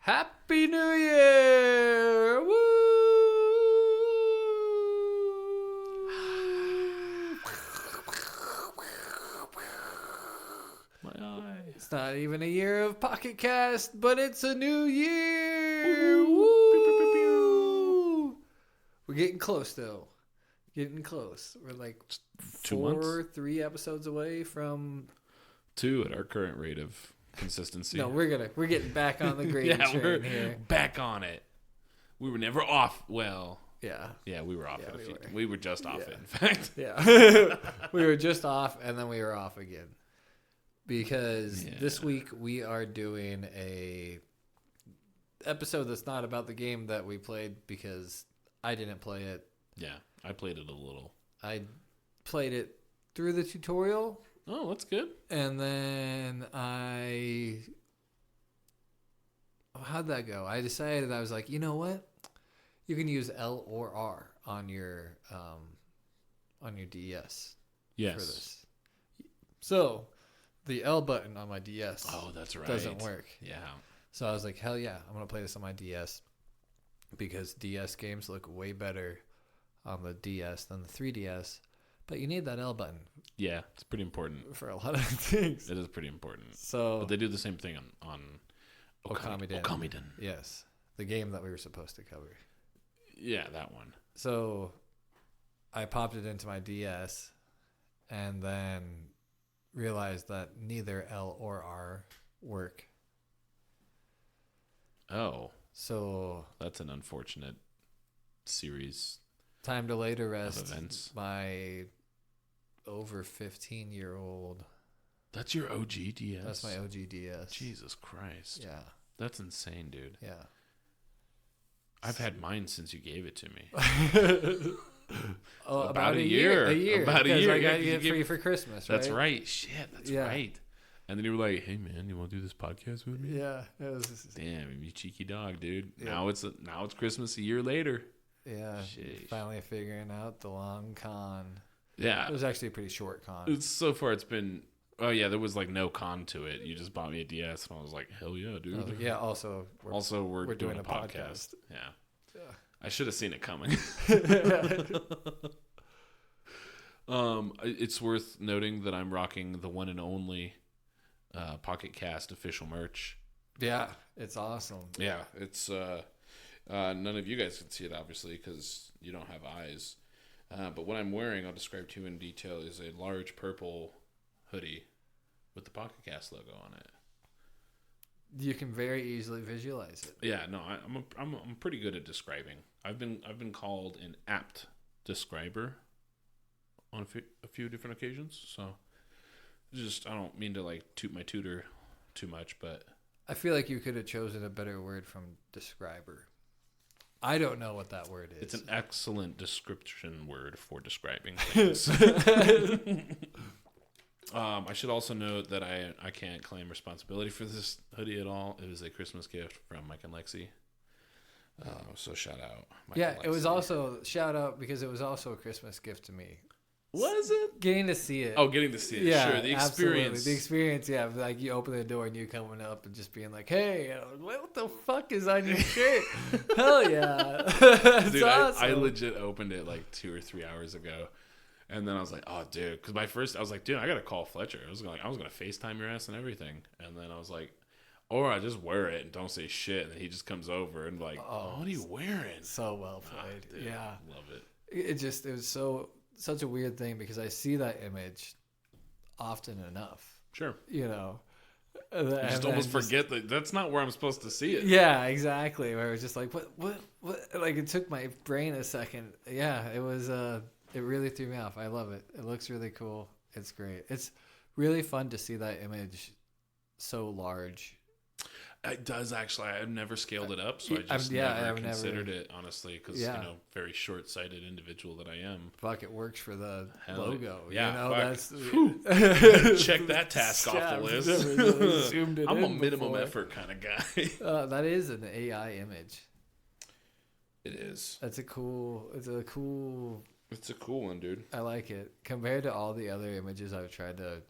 Happy New Year! Woo! My eye. It's not even a year of PocketCast, but it's a new year! Woo! Woo! We're getting close, though. Getting close. We're like 3 episodes away from 2 at our current rate of consistency. No, we're getting back on the gravy train here. Back on it. We were never off. Well, Yeah, we were off it. we We were just off it, in fact. Yeah. We were just off, and then we were off again. Because this week we are doing a episode that's not about the game that we played because I didn't play it. Yeah, I played it a little. I played it through the tutorial. Oh, that's good. And then how'd that go? I decided, I was like, you know what? You can use L or R on your DS. Yes. For this. So the L button on my DS that's right. doesn't work. Yeah. So I was like, hell yeah, I'm going to play this on my DS because DS games look way better on the DS than the 3DS. But you need that L button. Yeah, it's pretty important. For a lot of things. It is pretty important. So, but they do the same thing on Okamiden. Okamiden. Yes. The game that we were supposed to cover. Yeah, that one. So I popped it into my DS and then realized that neither L or R work. Oh. So that's an unfortunate series. Time to lay to rest of events. My over 15-year-old. That's your OG DS? That's my OG DS. Jesus Christ. Yeah. That's insane, dude. Yeah. I've had mine since you gave it to me. About a year. About a year. I got it free for Christmas, right? That's right. Shit, that's right. And then you were like, hey, man, you want to do this podcast with me? Yeah. Damn, you cheeky dog, dude. Yeah. Now it's Christmas a year later. Yeah. Sheesh. Finally figuring out the long con. Yeah. It was actually a pretty short con. So far it's been... Oh, yeah, there was like no con to it. You just bought me a DS, and I was like, hell yeah, dude. I was like, yeah, also we're doing a podcast. Yeah. I should have seen it coming. It's worth noting that I'm rocking the one and only PocketCast official merch. Yeah, it's awesome. Yeah, it's... none of you guys can see it, obviously, because you don't have eyes. But what I'm wearing, I'll describe to you in detail, is a large purple hoodie with the PocketCast logo on it. You can very easily visualize it. Yeah, no, I'm pretty good at describing. I've been called an apt describer on a few different occasions. So, I don't mean to like toot my tutor too much, but I feel like you could have chosen a better word from describer. I don't know what that word is. It's an excellent description word for describing things. I should also note that I can't claim responsibility for this hoodie at all. It was a Christmas gift from Mike and Lexi. So shout out. Mike and Lexi. It was also shout out because it was also a Christmas gift to me. Was it? Getting to see it. Oh, getting to see it. Yeah, sure. The experience. Absolutely. The experience, yeah. Like you open the door and you coming up and just being like, hey, what the fuck is on your shirt? Hell yeah. Dude, awesome. I legit opened it like 2 or 3 hours ago. And then I was like, oh, dude. Because I was like, dude, I got to call Fletcher. I was going to FaceTime your ass and everything. And then I was like, or I just wear it and don't say shit. And he just comes over and like, what are you wearing? So well played. Dude, yeah. Love it. It was such a weird thing because I see that image often enough. Sure. You know. You just almost forget that that's not where I'm supposed to see it. Yeah, exactly. Where it was just like, what? Like it took my brain a second. Yeah, it was, it really threw me off. I love it. It looks really cool. It's great. It's really fun to see that image so large. It does actually. I've never scaled it up, so I just never considered it, honestly, because, very short-sighted individual that I am. Fuck, it works for the logo. Yeah, that's... Check that task off the list. I'm a minimum effort kind of guy. That is an AI image. It is. It's a cool one, dude. I like it. Compared to all the other images I've tried to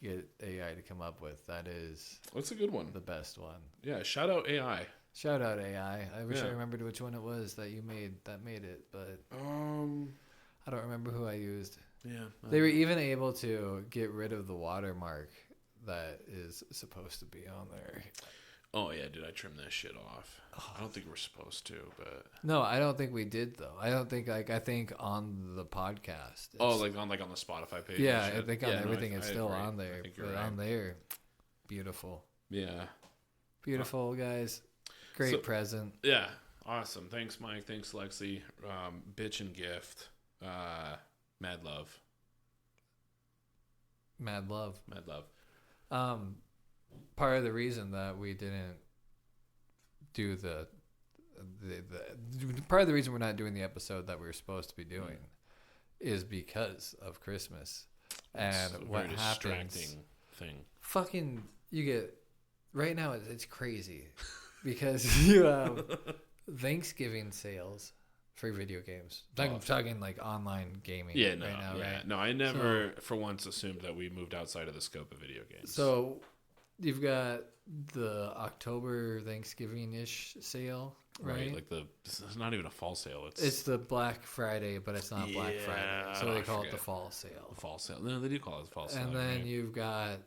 get AI to come up with, that's a good one. The best one. Yeah, shout out AI. Shout out AI. I wish I Yeah. remembered which one it was that made it, but I don't remember who I used. Yeah. They were even able to get rid of the watermark that is supposed to be on there. Oh yeah, dude, I trimmed that shit off. I don't think we're supposed to, but No, I don't think we did though. I don't think I think on the podcast. like on the Spotify page. Yeah, and I shit. think on everything it's I still agree. on there. I think you're But right. on there, beautiful. Yeah. Beautiful guys. Great present. Yeah. Awesome. Thanks, Mike. Thanks, Lexi. Bitch and gift. Mad love. Mad love. Mad love. Part of the reason that we didn't do the part of the reason we're not doing the episode that we were supposed to be doing is because of Christmas and It's a what very happens. distracting thing. Fucking, you get right now. It's crazy because you have Thanksgiving sales for video games. I'm talking like online gaming. Yeah, no, right now, yeah, right? no. I never, for once, assumed that we moved outside of the scope of video games. So you've got the October Thanksgiving-ish sale, right? Like it's not even a fall sale. It's the Black Friday, but it's not Black Friday, so I they call it forget. the fall sale. The fall sale. No, they do call it the fall sale. And then right? you've got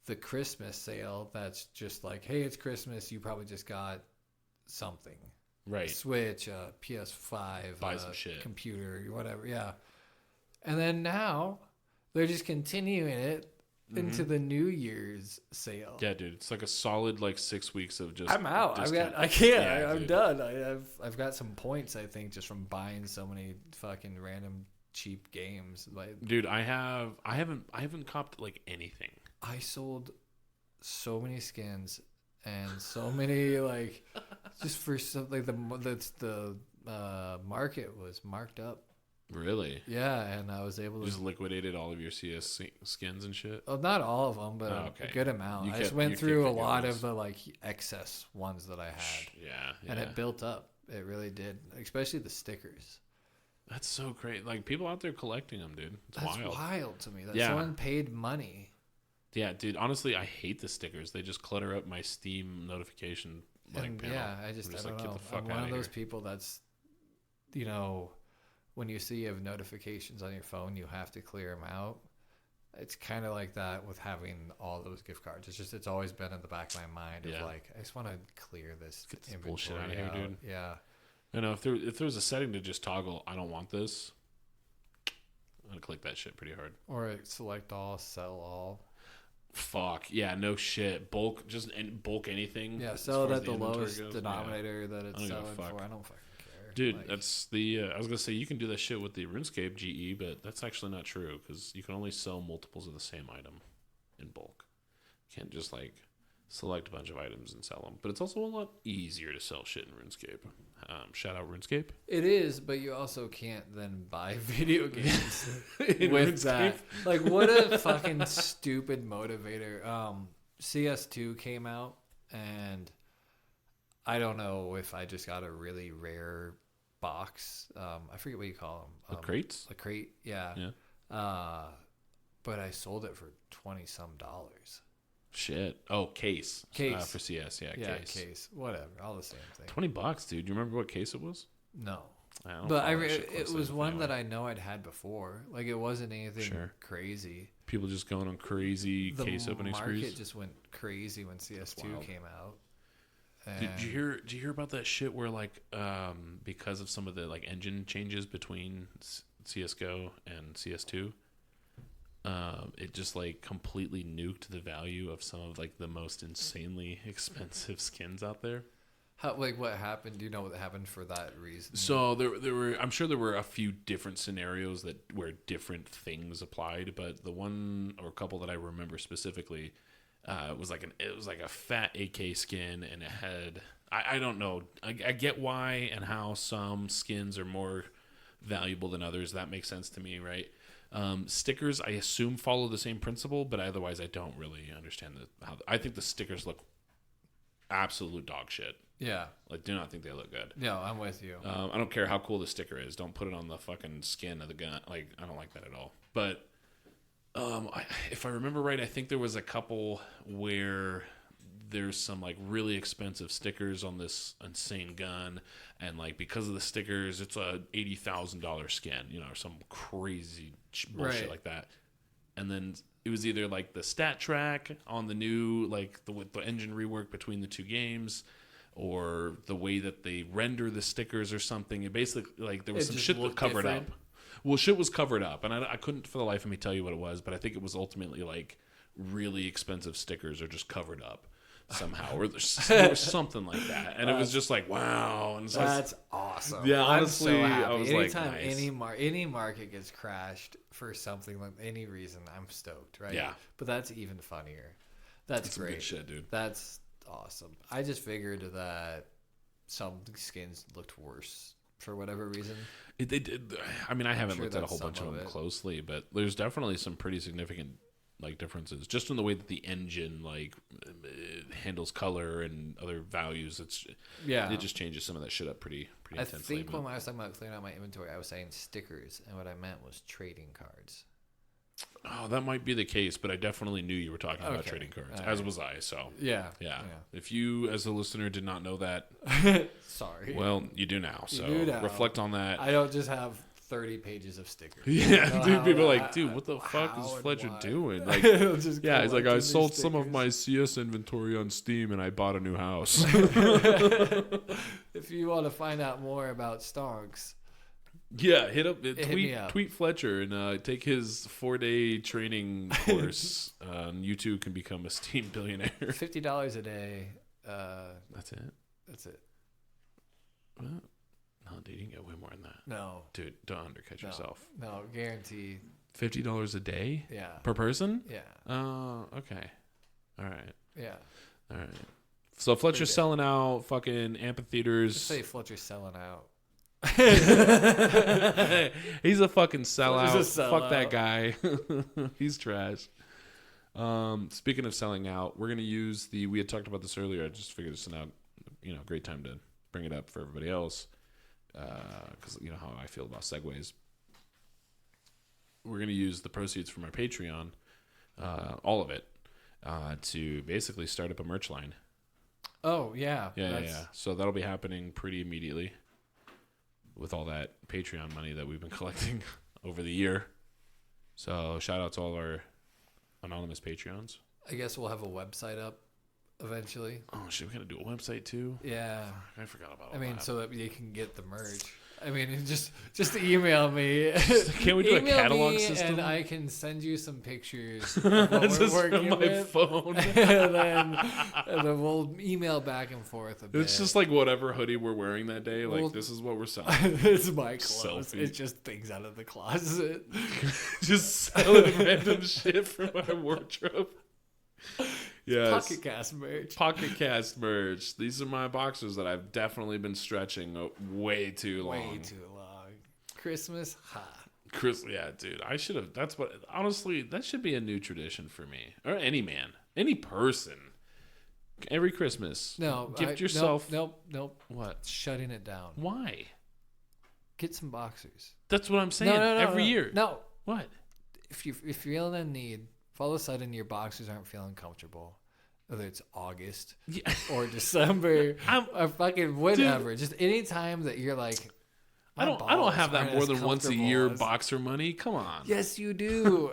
the Christmas sale. That's just like, hey, it's Christmas. You probably just got something. Right. Switch, PS5, Buy some shit. computer, whatever. Yeah. And then now they're just continuing it into the New Year's sale. Yeah, dude. It's like a solid 6 weeks of just. I'm out. discount. I can't. Yeah, I'm dude. done. I've got some points, I think, just from buying so many fucking random cheap games. Like, Dude, I haven't copped anything. I sold so many skins and so many just for something the market was marked up. Really? Yeah, and I was able to Just liquidated all of your CS skins and shit. well, not all of them, but Oh, okay. a good amount. You I just kept- went you through a kept your lot goals. of the excess ones that I had, Yeah. and it built up. It really did, especially the stickers. That's so great. People out there collecting them, dude. It's That's wild. wild to me that Yeah. someone paid money. Yeah, dude. Honestly, I hate the stickers. They just clutter up my Steam notification And panel. yeah, I I'm don't get know. the fuck I'm one outta of those here. people that's, when you see you have notifications on your phone, you have to clear them out. It's kind of like that with having all those gift cards. It's always been in the back of my mind of Yeah. I just want to clear this Get this inventory bullshit outta here, out. dude. Yeah. I know if there was a setting to just toggle, I don't want this. I'm gonna click that shit pretty hard. Or select all, sell all. Fuck yeah, no shit. Bulk anything. Yeah, as sell it far as at the inventory lowest goes. denominator that it's I don't give a selling fuck. for. I don't fucking care. Dude, that's the. I was gonna say you can do that shit with the RuneScape GE, but that's actually not true because you can only sell multiples of the same item in bulk. You can't just select a bunch of items and sell them. But it's also a lot easier to sell shit in RuneScape. Shout out RuneScape. It is, but you also can't then buy video games In with RuneScape? that. What a fucking stupid motivator. CS2 came out, and I don't know if I just got a really rare box. I forget what you call them. The crates? A crate, yeah. Yeah. But I sold it for $20-some. Shit. Oh, case. Case. For CS, yeah, Yeah, case. case. Whatever. All the same thing. $20, dude. You remember what case it was? No. I don't But follow that shit it closely was enough one anyway. that I know I'd had before. It wasn't anything Sure. crazy. People just going on crazy The case opening market sprees. just went crazy when CS2 wild. came out. Did you hear about that shit where because of some of the engine changes between CS:GO and CS2, it just completely nuked the value of some of the most insanely expensive skins out there. How, what happened? Do you know what happened for that reason? So there were, I'm sure there were a few different scenarios where different things applied, but the one or a couple that I remember specifically was a fat AK skin, and it had I don't know, I get why and how some skins are more valuable than others. That makes sense to me, right? Stickers I assume follow the same principle, but otherwise I don't really understand how. I think the stickers look absolute dog shit. Yeah. Do not think they look good. No, I'm with you. I don't care how cool the sticker is. Don't put it on the fucking skin of the gun. I don't like that at all. But if I remember right, I think there was a couple where there's some like really expensive stickers on this insane gun, and like because of the stickers, it's a $80,000 skin, or some crazy bullshit like that. And then it was either like the stat track on the new, like the engine rework between the two games, or the way that they render the stickers or something. It basically, like, there was some shit that covered up. Well, shit was covered up, and I couldn't for the life of me tell you what it was, but I think it was ultimately like really expensive stickers are just covered up somehow, or there was something like that, and it was just like, wow, and that's awesome. Yeah, honestly, I'm so happy. I was anytime like, nice. any market gets crashed for something like any reason, I'm stoked, right? Yeah, but that's even funnier. That's great. Good shit, dude. That's awesome. I just figured that some skins looked worse for whatever reason. They did. I mean, I haven't looked at a whole bunch of them closely, but there's definitely some pretty significant like differences just in the way that the engine like handles color and other values. It just changes some of that shit up pretty intensely. I think when I was talking about clearing out my inventory, I was saying stickers, and what I meant was trading cards. Oh, that might be the case, but I definitely knew you were talking about trading cards, as was I. So yeah. If you, as a listener, did not know that, sorry. Well, you do now. So reflect on that. I don't just have 30 pages of stickers. Yeah, dude. People are like, dude, what the fuck is Fletcher doing? Like, he's like, I sold some of my CS inventory on Steam and I bought a new house. If you want to find out more about stonks. Yeah, tweet Fletcher and take his 4-day training course. You too can become a Steam billionaire. $50 a day. That's it. That's it. Well, no, dude, you can get way more than that. No, dude, don't undercut yourself. No, guaranteed. $50 a day. Yeah. Per person. Yeah. Oh, okay. All right. Yeah. All right. So Fletcher's selling out fucking amphitheaters. Just say Fletcher's selling out. He's a fucking sellout. Fuck that guy. He's trash. Speaking of selling out, we're gonna use we had talked about this earlier. I just figured this out. Great time to bring it up for everybody else, because you know how I feel about segues. We're gonna use the proceeds from our Patreon, all of it, to basically start up a merch line. Oh yeah. Yeah. So that'll be happening pretty immediately, with all that Patreon money that we've been collecting over the year. So shout out to all our anonymous Patreons. I guess we'll have a website up eventually. Oh shit, we gotta do a website too? Yeah. I forgot about that. So that you can get the merch. Just email me. Can't we do a catalog system? And I can send you some pictures of what we're working with. Phone. and then we'll email back and forth a bit. It's just like whatever hoodie we're wearing that day. Like, this is what we're selling. It's my clothes. Selfie. It's just things out of the closet. Just selling random shit from our wardrobe. Yes. PocketCast merch. These are my boxers that I've definitely been stretching way too long. Christmas, Yeah, dude. I should have. Honestly, that should be a new tradition for me. Or any man. Any person. Every Christmas. No. Gift yourself. Nope. What? Shutting it down. Why? Get some boxers. That's what I'm saying. Every year. No. What? If you're feeling a need, if all of a sudden your boxers aren't feeling comfortable, whether it's August or December or fucking whatever, just any time that you're like, I don't have that more than once a year boxer money. Come on. Yes, you do.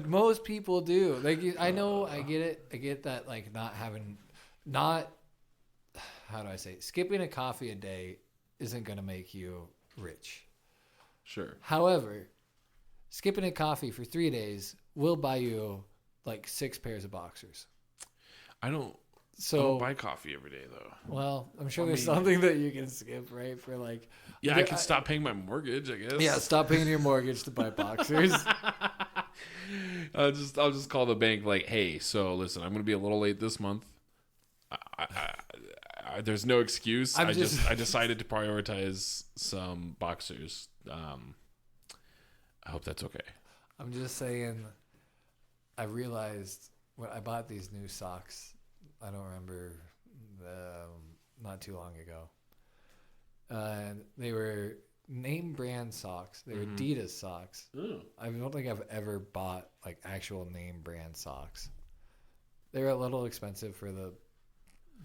Most people do. Like, I know, I get it. I get that, like, how do I say it? Skipping a coffee a day isn't going to make you rich. Sure. However, skipping a coffee for 3 days will buy you like 6 pairs of boxers. I don't buy coffee every day though. Well, I'm sure there's something that you can skip, right? For like, yeah, I can stop paying my mortgage, I guess. Yeah, stop paying your mortgage to buy boxers. I'll just call the bank like, hey, so listen, I'm gonna be a little late this month. There's no excuse. I decided to prioritize some boxers. I hope that's okay. I'm just saying, I realized when I bought these new socks, I don't remember, not too long ago. And they were name brand socks. They were Adidas socks. Ooh. I don't think I've ever bought like actual name brand socks. They were a little expensive for the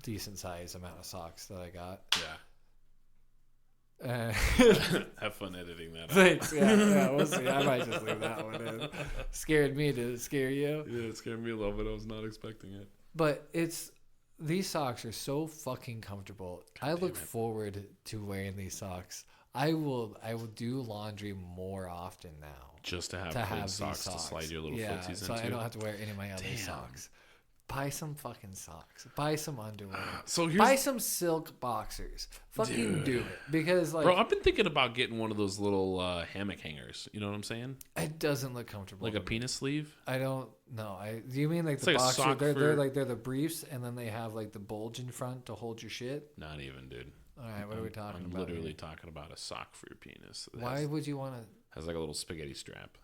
decent size amount of socks that I got. Yeah. Have fun editing that out. Thanks. Yeah, we'll see. I might just leave that one in. Scared me. Did it scare you? Yeah, it scared me a little bit. I was not expecting it. But these socks are so fucking comfortable. I look forward to wearing these socks. I will do laundry more often now. Just to have clean socks to slide your little footsies into. So I don't have to wear any of my other socks. Buy some fucking socks. Buy some underwear. Buy some silk boxers. Fucking do it. Because, like... Bro, I've been thinking about getting one of those little hammock hangers. You know what I'm saying? It doesn't look comfortable. Like a penis sleeve? I don't know. Do you mean like the boxer? They're the briefs, and then they have like the bulge in front to hold your shit? Not even, dude. All right, what are we talking about? I'm literally talking about a sock for your penis. Why would you want to... Has like a little spaghetti strap.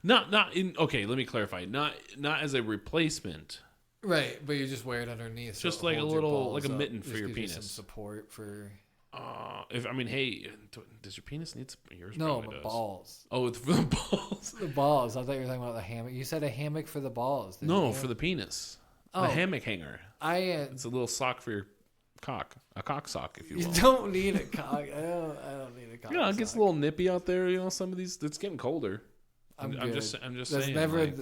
Okay, let me clarify. Not as a replacement. Right, but you just wear it underneath. Just like a little, like a mitten for your penis. Some support for... hey, does your penis need some? Yours no, probably does. Balls. Oh, it's for the balls. The balls. I thought you were talking about the hammock. You said a hammock for the balls. No, for the penis. Oh. The hammock hanger. It's a little sock for your cock. A cock sock, if you will. You don't need a cock. I don't need a cock. It gets a little nippy out there. You know, some of these. It's getting colder. I'm just saying.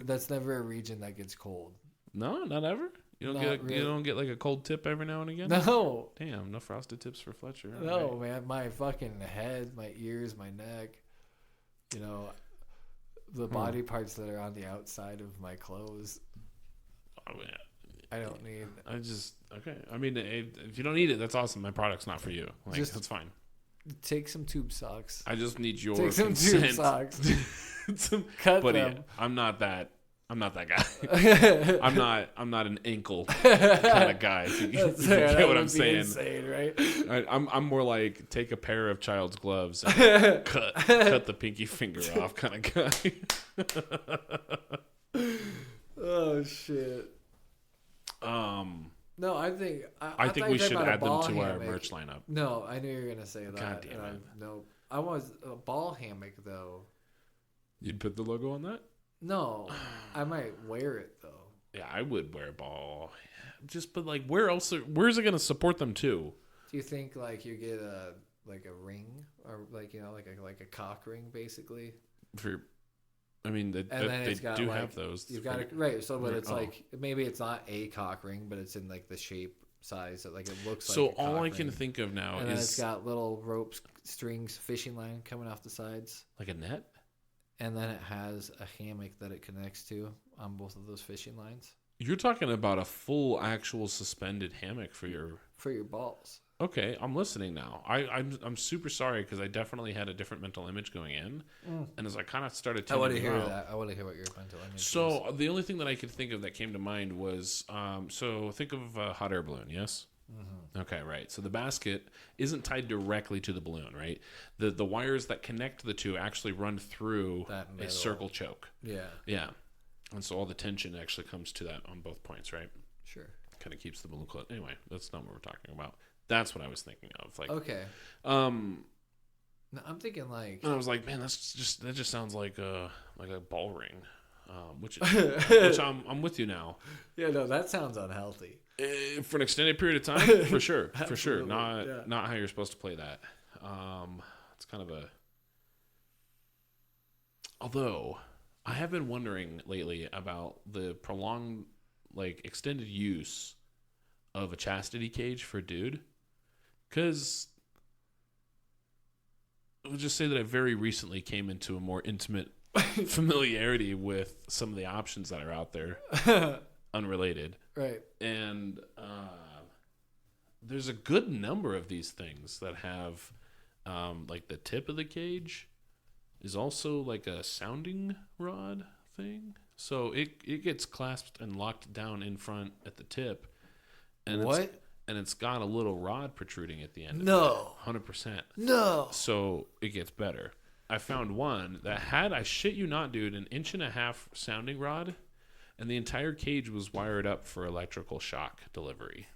That's never a region that gets cold. No, not ever. You don't get like a cold tip every now and again. No. Damn, no frosted tips for Fletcher. No, right. Man, my fucking head, my ears, my neck. You know, the body parts that are on the outside of my clothes. Oh man. I don't need. Okay. I mean, if you don't need it, that's awesome. My product's not for you. Like, that's fine. Take some tube socks. I just need your Take some consent. tube socks. Cut them. I'm not that guy. I'm not an ankle kind of guy. If you get what I'm saying. Insane, right? I'm more like take a pair of child's gloves and cut the pinky finger off kind of guy. Oh shit. No, I think we should add them to our merch lineup. No, I knew you were gonna say that. God damn it. No, I was a ball hammock though. You'd put the logo on that? No, I might wear it though. Yeah, I would wear a ball. But like, where's it gonna support them to? Do you think like you get a ring or like like a cock ring basically? They do have those. You've got it right. So, but it's like maybe it's not a cock ring, but it's in like the shape size that like it looks like. So all I can think of now and is it's got little ropes, strings, fishing line coming off the sides, like a net. And then it has a hammock that it connects to on both of those fishing lines. You're talking about a full, actual suspended hammock for your balls. Okay, I'm listening now. I'm super sorry because I definitely had a different mental image going in, and as I kind of started to, I want to hear that. I want to hear what your mental image. So the only thing that I could think of that came to mind was, so think of a hot air balloon, yes. Mm-hmm. Okay, right. So the basket isn't tied directly to the balloon, right? The wires that connect the two actually run through a circle choke. Yeah. And so all the tension actually comes to that on both points, right? Sure. Kind of keeps the balloon closed. Anyway, that's not what we're talking about. That's what I was thinking of. Like, okay. No, I'm thinking like. And I was like, man, that just sounds like a ball ring, which I'm with you now. Yeah, no, that sounds unhealthy. For an extended period of time, for sure, for sure. Not how you're supposed to play that. It's kind of a. Although I have been wondering lately about the prolonged, like, extended use of a chastity cage for a dude, because I'll just say that I very recently came into a more intimate familiarity with some of the options that are out there, unrelated. Right. And there's a good number of these things that have, like, the tip of the cage is also like a sounding rod thing. So it gets clasped and locked down in front at the tip. And it's got a little rod protruding at the end. No. 100%. No. So it gets better. I found one that had, I shit you not, dude, an 1.5 inch sounding rod, and the entire cage was wired up for electrical shock delivery,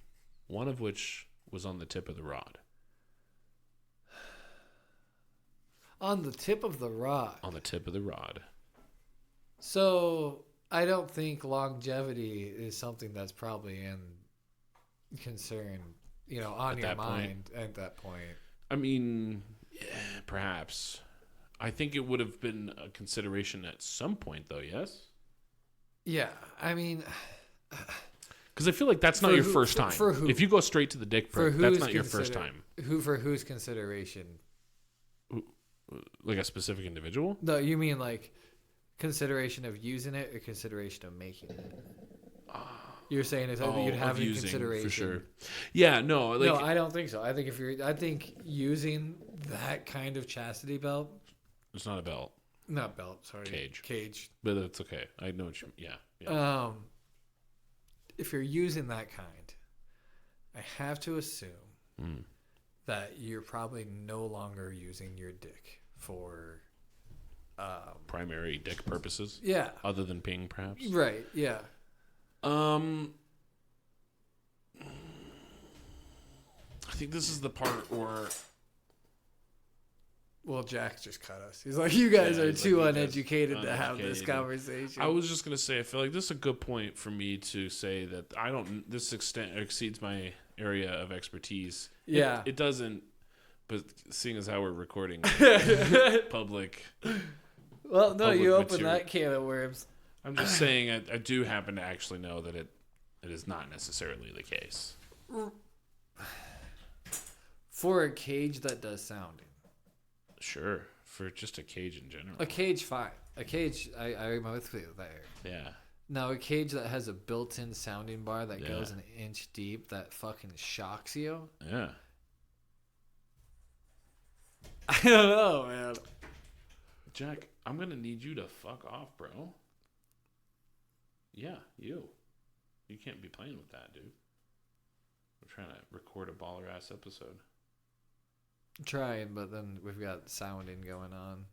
one of which was on the tip of the rod. On the tip of the rod? On the tip of the rod. So I don't think longevity is something that's probably in concern, on At your that mind at that point. I mean, yeah, perhaps. I think it would have been a consideration at some point, though. Yes. Yeah, I mean, because I feel like that's not your first time. For who? If you go straight to the dick prick, that's not your first time. For whose consideration? Like a specific individual? No, you mean like consideration of using it or consideration of making it? You're saying is that you'd have in consideration for sure. Yeah, no, no, I don't think so. I think using that kind of chastity belt. It's not a belt. Not belt. Sorry, cage. But it's okay. I know what you. Yeah. If you're using that kind, I have to assume that you're probably no longer using your dick for primary dick purposes. Yeah. Other than peeing, perhaps. Right. Yeah. I think this is the part where. Well, Jack just cut us. He's like, you guys are too uneducated to have this conversation. I was just going to say, I feel like this is a good point for me to say that this exceeds my area of expertise. Yeah. It doesn't, but seeing as how we're recording public. Well, no, you opened material. that can of worms. I'm just saying I do happen to actually know that it is not necessarily the case. For a cage that does sounding. Sure, for just a cage in general. A cage, fine. A cage, I'm with you there. Yeah. Now, a cage that has a built-in sounding bar that goes an inch deep that fucking shocks you. Yeah. I don't know, man. Jack, I'm going to need you to fuck off, bro. Yeah, you. You can't be playing with that, dude. We're trying to record a baller-ass episode. Trying, but then we've got sounding going on.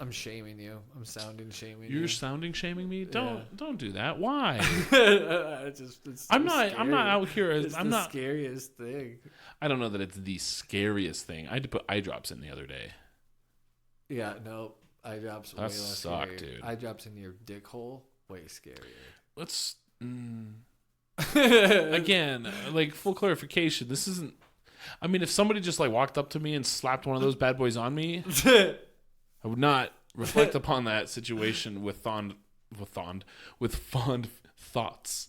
I'm shaming you. I'm sounding shaming you. You're sounding shaming me? Don't do that. Why? I'm not out here. It's the scariest thing. I don't know that it's the scariest thing. I had to put eye drops in the other day. Yeah, no. Eye drops way less suck, scary. dude. Eye drops in your dick hole, way scarier. Let's again, like, full clarification. This isn't. I mean, if somebody just like walked up to me and slapped one of those bad boys on me, I would not reflect upon that situation with fond thoughts.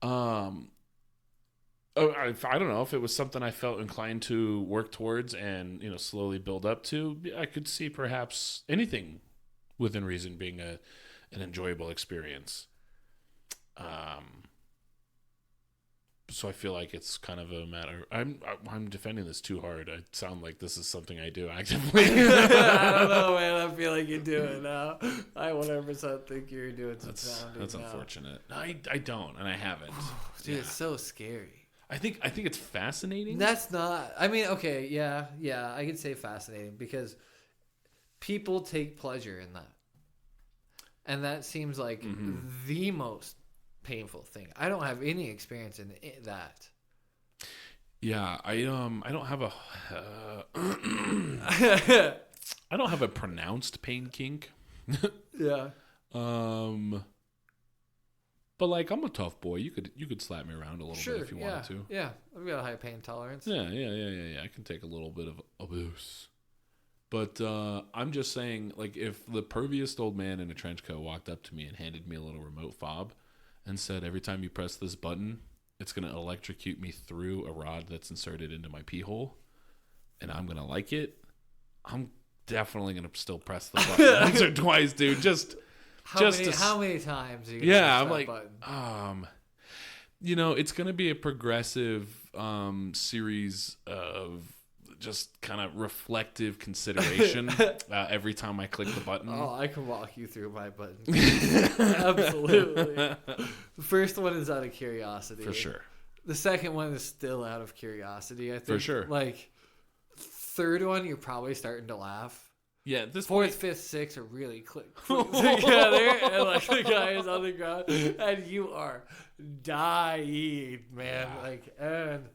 I don't know if it was something I felt inclined to work towards and slowly build up to. I could see perhaps anything within reason being an enjoyable experience. So I feel like it's kind of a matter. I'm defending this too hard. I sound like this is something I do actively. I don't know, man. I feel like you do it now. I 100% think you're doing some sounding. That's unfortunate. I don't, and I haven't. Dude, it's so scary. I think it's fascinating. That's not. I mean, okay, yeah. I could say fascinating because people take pleasure in that, and that seems like the most painful thing. I don't have any experience in that. Yeah, I don't have a I don't have a pronounced pain kink. Yeah. But like, I'm a tough boy. You could slap me around a little bit if you wanted to. Yeah, I've got a high pain tolerance. Yeah. I can take a little bit of abuse. But I'm just saying, like, if the perviest old man in a trench coat walked up to me and handed me a little remote fob and said, every time you press this button, it's going to electrocute me through a rod that's inserted into my pee hole, and I'm going to like it, I'm definitely going to still press the button once or twice, dude. How many times are you going to press that like, button? It's going to be a progressive series of just kind of reflective consideration every time I click the button. Oh, I can walk you through my button. Absolutely. The first one is out of curiosity. For sure. The second one is still out of curiosity, I think. For sure. Like, third one, you're probably starting to laugh. Yeah, this fourth, fifth, sixth are really click together, and like the guy is on the ground, and you are dying, man. Yeah. Like, and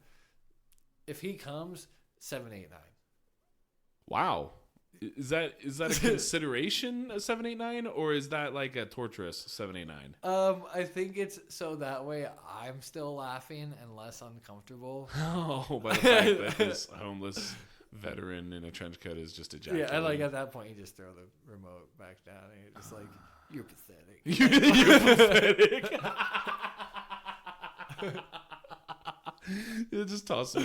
if he comes, 7, 8, 9. Wow, Is that a consideration, a 789, or is that like a torturous 789? I think it's so that way I'm still laughing and less uncomfortable. Oh, by the fact that this homeless veteran in a trench coat is just ejaculating. Yeah, and like at that point you just throw the remote back down and you're just like, you're pathetic. You're pathetic. You just toss him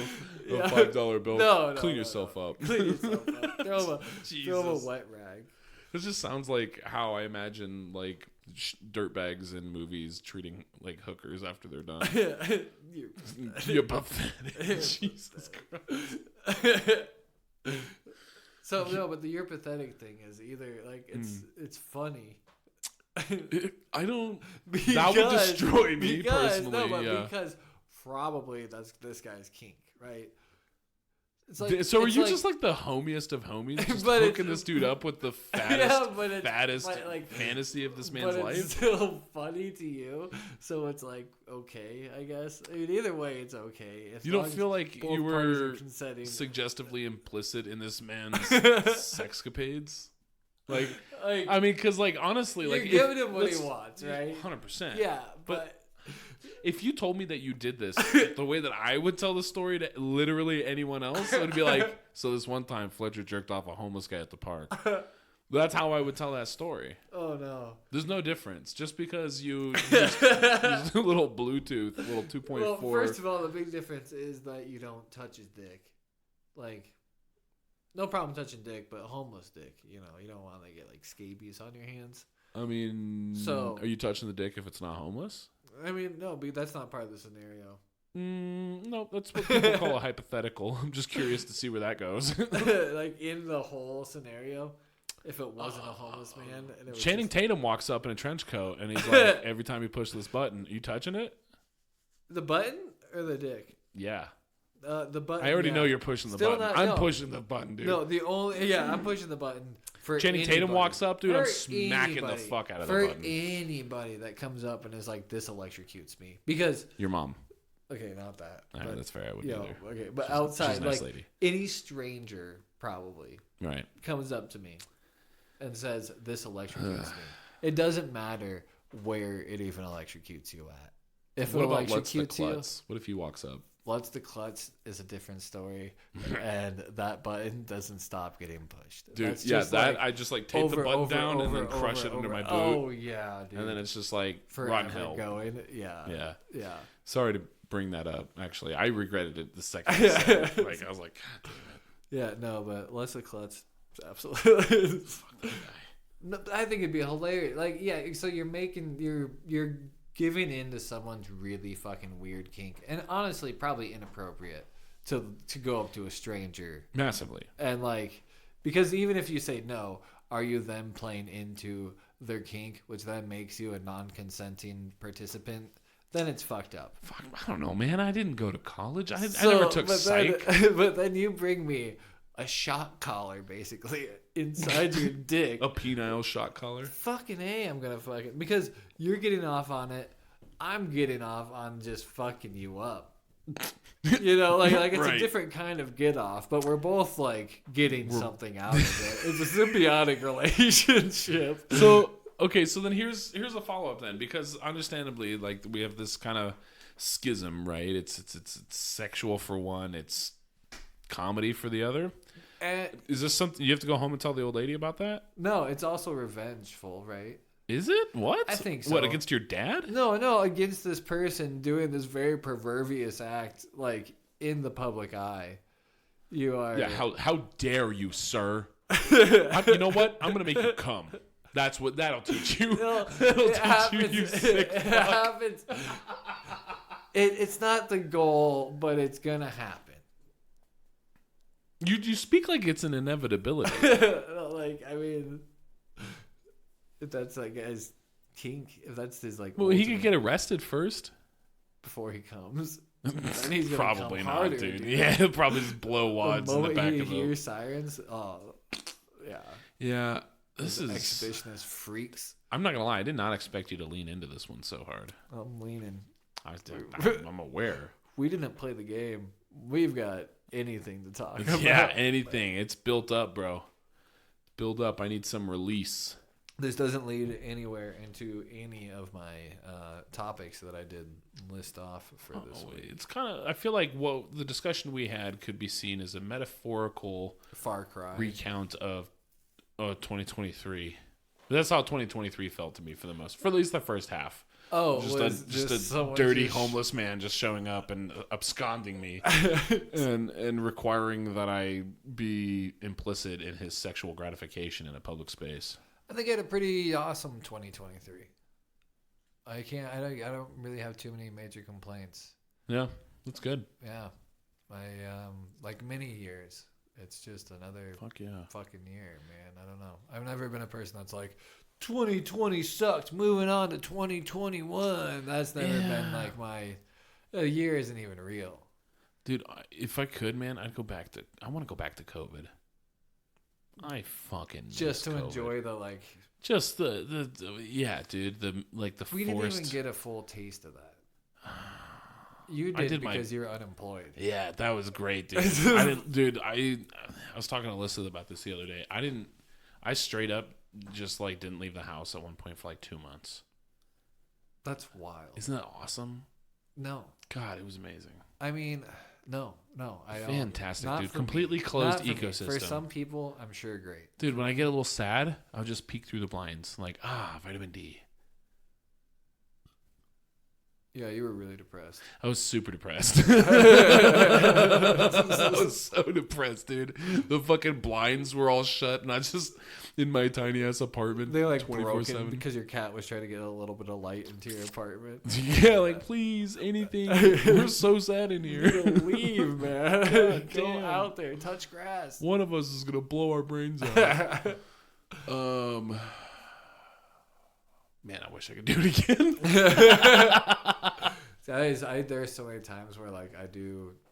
a $5 bill. No, Clean yourself up. Clean yourself up. Throw him a wet rag. This just sounds like how I imagine like dirtbags in movies treating like hookers after they're done. You're pathetic. Jesus Christ. So no, but the you're pathetic thing is either like it's funny. I don't. That would destroy me personally. No, but because probably that's this guy's kink, right? It's like, so are you just like the homiest of homies, just hooking this dude up with the fattest fantasy of this man's life? It's still funny to you, so it's like okay, I guess. I mean, either way, it's okay. If you don't feel like you were suggestively implicit in this man's sexcapades? Like I mean, because like honestly, you're like giving him what he wants, right? 100%. Yeah, but if you told me that you did this the way that I would tell the story to literally anyone else, it would be like, so this one time Fletcher jerked off a homeless guy at the park. That's how I would tell that story. Oh no, there's no difference just because you use a little Bluetooth, little 2.4. Well, first of all, the big difference is that you don't touch his dick. Like, no problem touching dick, but homeless dick, you don't want to get like scabies on your hands. I mean, so are you touching the dick if it's not homeless? I mean, no, but that's not part of the scenario. No, that's what people call a hypothetical. I'm just curious to see where that goes. Like in the whole scenario, if it wasn't a homeless man, and it was Channing Tatum walks up in a trench coat and he's like, every time you push this button, are you touching it? The button or the dick? Yeah. The button. I already know you're pushing the button. I'm pushing the button, dude. No, I'm pushing the button. For Channing Tatum walks up, dude, I'm smacking the fuck out of the button. For anybody that comes up and is like, this electrocutes me. Because... Your mom. Okay, not that. All right, that's fair. I wouldn't either. Okay, but outside, she's a nice lady. Any stranger probably comes up to me and says, this electrocutes me. It doesn't matter where it even electrocutes you at. If what it about Lutz the electrocutes you... Klutz? What if he walks up? Lutz the Klutz is a different story, and that button doesn't stop getting pushed. Dude, I just like tape the button down and then crush it under my boot. Oh yeah, dude. And then it's just like forever rotten hell. Going. Yeah. Sorry to bring that up. Actually, I regretted it the second I said it. Like I was like, God damn it. Yeah, no, but Lutz the Klutz, absolutely. Fuck that guy. No, I think it'd be hilarious. Like, yeah, so you're giving in to someone's really fucking weird kink, and honestly probably inappropriate to go up to a stranger massively, and like, because even if you say no, are you then playing into their kink, which then makes you a non-consenting participant? Then it's fucked up. Fuck, I don't know, man. I didn't go to college. I never took psych. But then you bring me a shock collar, basically, inside your dick. A penile shock collar? Fucking A, I'm gonna fucking... Because you're getting off on it. I'm getting off on just fucking you up. Like it's a different kind of get off, but we're both, like, getting something out of it. It's a symbiotic relationship. So, okay, so then here's a follow-up then, because understandably, like, we have this kind of schism, right? It's sexual for one, it's comedy for the other. Is this something you have to go home and tell the old lady about that? No, it's also revengeful, right? Is it? What? I think so. What, against your dad? No, against this person doing this very pervervious act, like, in the public eye. You are... Yeah, how dare you, sir? You know what? I'm going to make you come. That'll teach you. No, that'll teach you sick fuck. It happens. It's not the goal, but it's going to happen. You speak like it's an inevitability. Like, I mean, if that's like his kink, if that's his like. Well, he could get arrested first before he comes. Then he's probably come not, harder, dude. Yeah, he'll probably just blow wads in the back of him. Hear sirens. Oh, yeah. Yeah, this is exhibitionist freaks. I'm not gonna lie. I did not expect you to lean into this one so hard. I'm leaning. I'm aware. We didn't play the game. We've got anything to talk about. Yeah, anything. It's built up, bro. build up. I need some release. This doesn't lead anywhere into any of my topics that I did list off for this week. It's kind of, I feel like what the discussion we had could be seen as a metaphorical Far Cry recount of 2023. That's how 2023 felt to me for at least the first half. Oh, just a dirty homeless man just showing up and absconding me and requiring that I be implicit in his sexual gratification in a public space. I think I had a pretty awesome 2023. I don't really have too many major complaints. Yeah, that's good. Yeah. My like many years. It's just another fucking year, man. I don't know. I've never been a person that's like 2020 sucked. Moving on to 2021. That's never been like my year isn't even real. Dude, if I could, man, I want to go back to COVID. I fucking just to COVID. Enjoy the like. Just the yeah, dude. The forced. We didn't even get a full taste of that. You did because you're unemployed. Yeah, that was great, dude. I was talking to Alyssa about this the other day. I straight up just like didn't leave the house at one point for like 2 months. That's wild. Isn't that awesome? No. God, it was amazing. I mean, no. I don't. Fantastic, dude. Completely closed ecosystem. For some people, I'm sure great. Dude, when I get a little sad, I'll just peek through the blinds. Like, vitamin D. Yeah, you were really depressed. I was super depressed. I was so depressed, dude. The fucking blinds were all shut, and I just in my tiny ass apartment. They like 24/7 because your cat was trying to get a little bit of light into your apartment. Yeah, like please, anything. We're so sad in here. Leave, man. Go out there, touch grass. One of us is gonna blow our brains out. Man, I wish I could do it again. There are so many times where like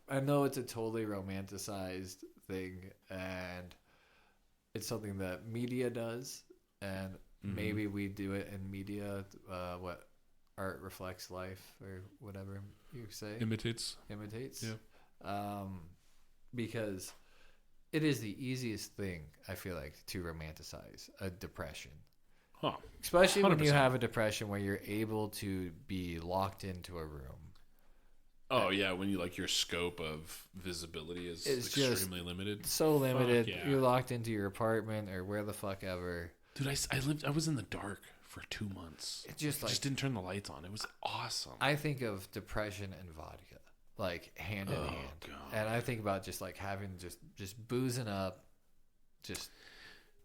I know it's a totally romanticized thing and it's something that media does and maybe we do it in media, what art reflects life or whatever you say. Imitates. Yeah. Because it is the easiest thing, I feel like, to romanticize a depression. Huh. Especially 100%. when you have a depression where you're able to be locked into a room. Oh, yeah, when you like your scope of visibility is extremely limited. So limited. Yeah. You're locked into your apartment or where the fuck ever. Dude, I was in the dark for 2 months. It just didn't turn the lights on. It was awesome. I think of depression and vodka, like hand in hand. God. And I think about just like having just boozing up, just.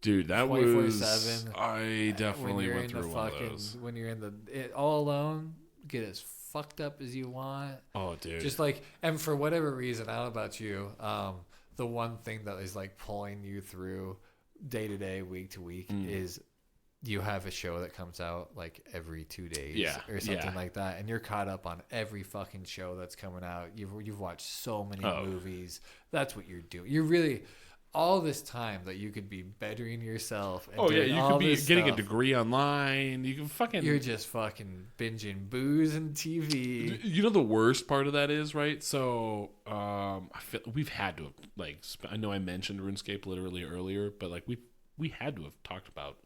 Dude, that 24/7. was. I definitely went through one of those. When you're in all alone, get as fucked up as you want. Oh, dude. Just like, and for whatever reason, I don't know about you, the one thing that is like pulling you through day to day, week to week is you have a show that comes out like every 2 days or something like that. And you're caught up on every fucking show that's coming out. You've watched so many movies. That's what you're doing. You're really... all this time that you could be bettering yourself. And you could be getting a degree online. You can fucking... You're just fucking binging booze and TV. You know the worst part of that is, right? So, I feel we've had to have, like... I know I mentioned RuneScape literally earlier, but, like, we had to have talked about